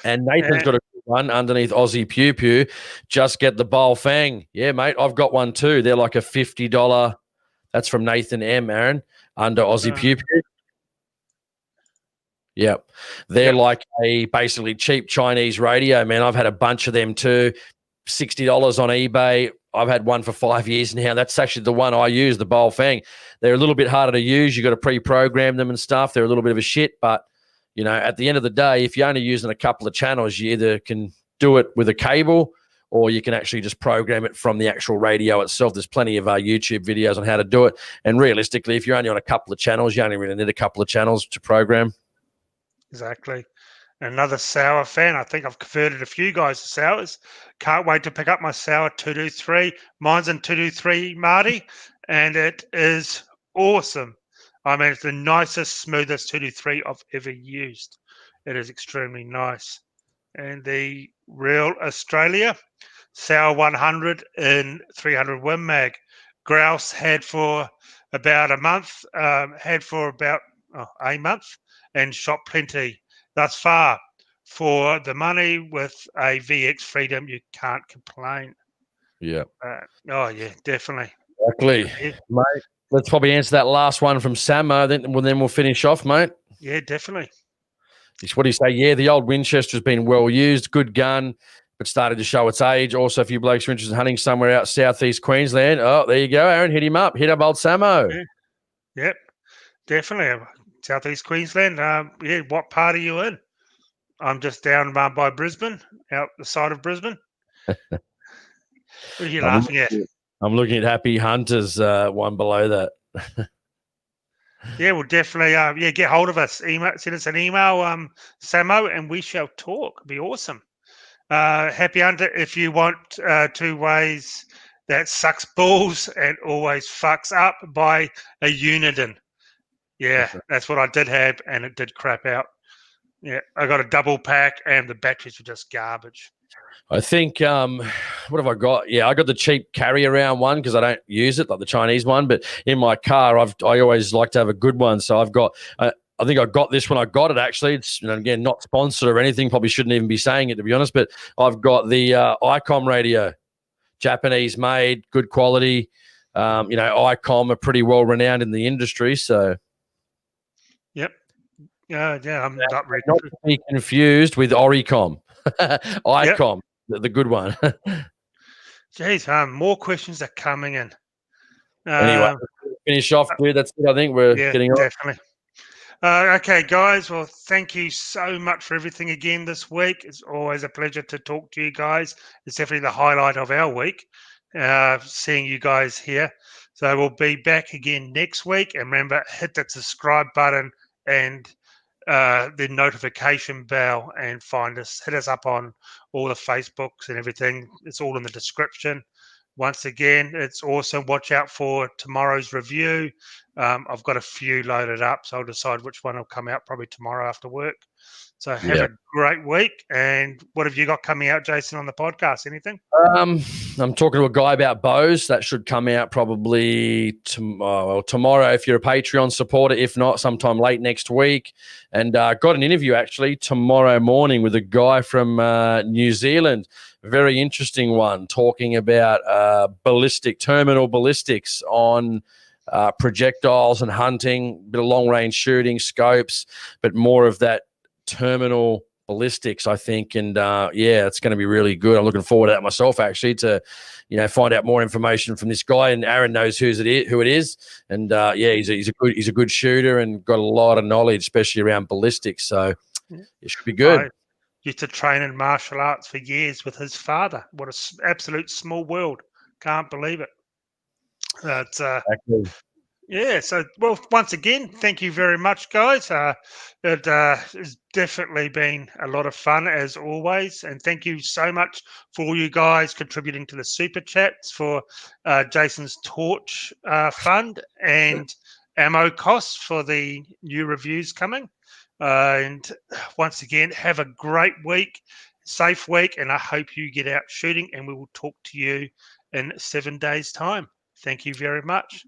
And Nathan's got a good one underneath Aussie Pew Pew. Just get the bowl fang. Yeah, mate, I've got one too. They're like a $50. That's from Nathan M. Aaron under Aussie Pew Pew. Yep. They're like a basically cheap Chinese radio, man. I've had a bunch of them too. $60 on eBay. I've had one for 5 years now. That's actually the one I use, the Bowl Fang. They're a little bit harder to use. You got to pre-program them and stuff. They're a little bit of a shit, but you know, at the end of the day, if you're only using a couple of channels, you either can do it with a cable or you can actually just program it from the actual radio itself. There's plenty of YouTube videos on how to do it. And realistically, if you're only on a couple of channels, you only really need a couple of channels to program. Exactly. Another sour fan. I think I've converted a few guys to sours. Can't wait to pick up my sour 223. Mine's in 223 Marty, and it is awesome. I mean, it's the nicest, smoothest 223 I've ever used. It is extremely nice. And the Real Australia sour 100 in 300 Win Mag. Grouse had for about a month, and shot plenty. Thus far, for the money with a VX Freedom, you can't complain. Yeah. Oh, yeah, definitely. Exactly. Yeah. Mate, let's probably answer that last one from Samo, then we'll finish off, mate. Yeah, definitely. What do you say? Yeah, the old Winchester's been well used, good gun, but started to show its age. Also, a few blokes are interested in hunting somewhere out southeast Queensland. Oh, there you go, Aaron. Hit him up. Hit up old Samo. Yeah. Yep, definitely. Southeast Queensland. Yeah, what part are you in? I'm just down by Brisbane, out the side of Brisbane. What are you laughing at? I'm looking at Happy Hunters, one below that. Yeah, well, definitely. Get hold of us. Send us an email, Samo, and we shall talk. It'd be awesome. Happy Hunter, if you want 2 ways that sucks balls and always fucks up by a Uniden. Yeah, that's what I did have, and it did crap out. Yeah, I got a double pack, and the batteries were just garbage. I think, what have I got? Yeah, I got the cheap carry-around one because I don't use it, like the Chinese one. But in my car, I always like to have a good one. So I've got, I think I got this when I got it, actually. It's, again, not sponsored or anything. Probably shouldn't even be saying it, to be honest. But I've got the ICOM radio, Japanese-made, good quality. ICOM are pretty well-renowned in the industry, so... Yep. Yeah, I'm not ready. Not to be confused with Oricom. ICOM, the good one. Jeez, more questions are coming in. Anyway, finish off, dude. That's it. I think we're getting off. Definitely. Okay, guys. Well, thank you so much for everything again this week. It's always a pleasure to talk to you guys. It's definitely the highlight of our week, seeing you guys here. So we'll be back again next week. And remember, hit that subscribe button and the notification bell, and hit us up on all the Facebooks and everything. It's all in the description. Once again, it's awesome. Watch out for tomorrow's review. I've got a few loaded up, so I'll decide which one will come out probably tomorrow after work. So have a great week. And what have you got coming out, Jason, on the podcast? Anything? I'm talking to a guy about bows. That should come out probably tomorrow if you're a Patreon supporter. If not, sometime late next week. And got an interview actually tomorrow morning with a guy from New Zealand. Very interesting one, talking about terminal ballistics on projectiles and hunting, a bit of long-range shooting, scopes, but more of that terminal ballistics, I think. And it's going to be really good. I'm looking forward to that myself, actually, to find out more information from this guy. And Aaron knows who it is. And he's a good shooter and got a lot of knowledge, especially around ballistics. So it should be good. I used to train in martial arts for years with his father. What an absolute small world. Can't believe it. That's exactly. Yeah, so, well, once again, thank you very much, guys. It has definitely been a lot of fun, as always. And thank you so much for all you guys contributing to the Super Chats for Jason's Torch Fund and ammo costs for the new reviews coming. And once again, have a great week, safe week, and I hope you get out shooting, and we will talk to you in 7 days' time. Thank you very much.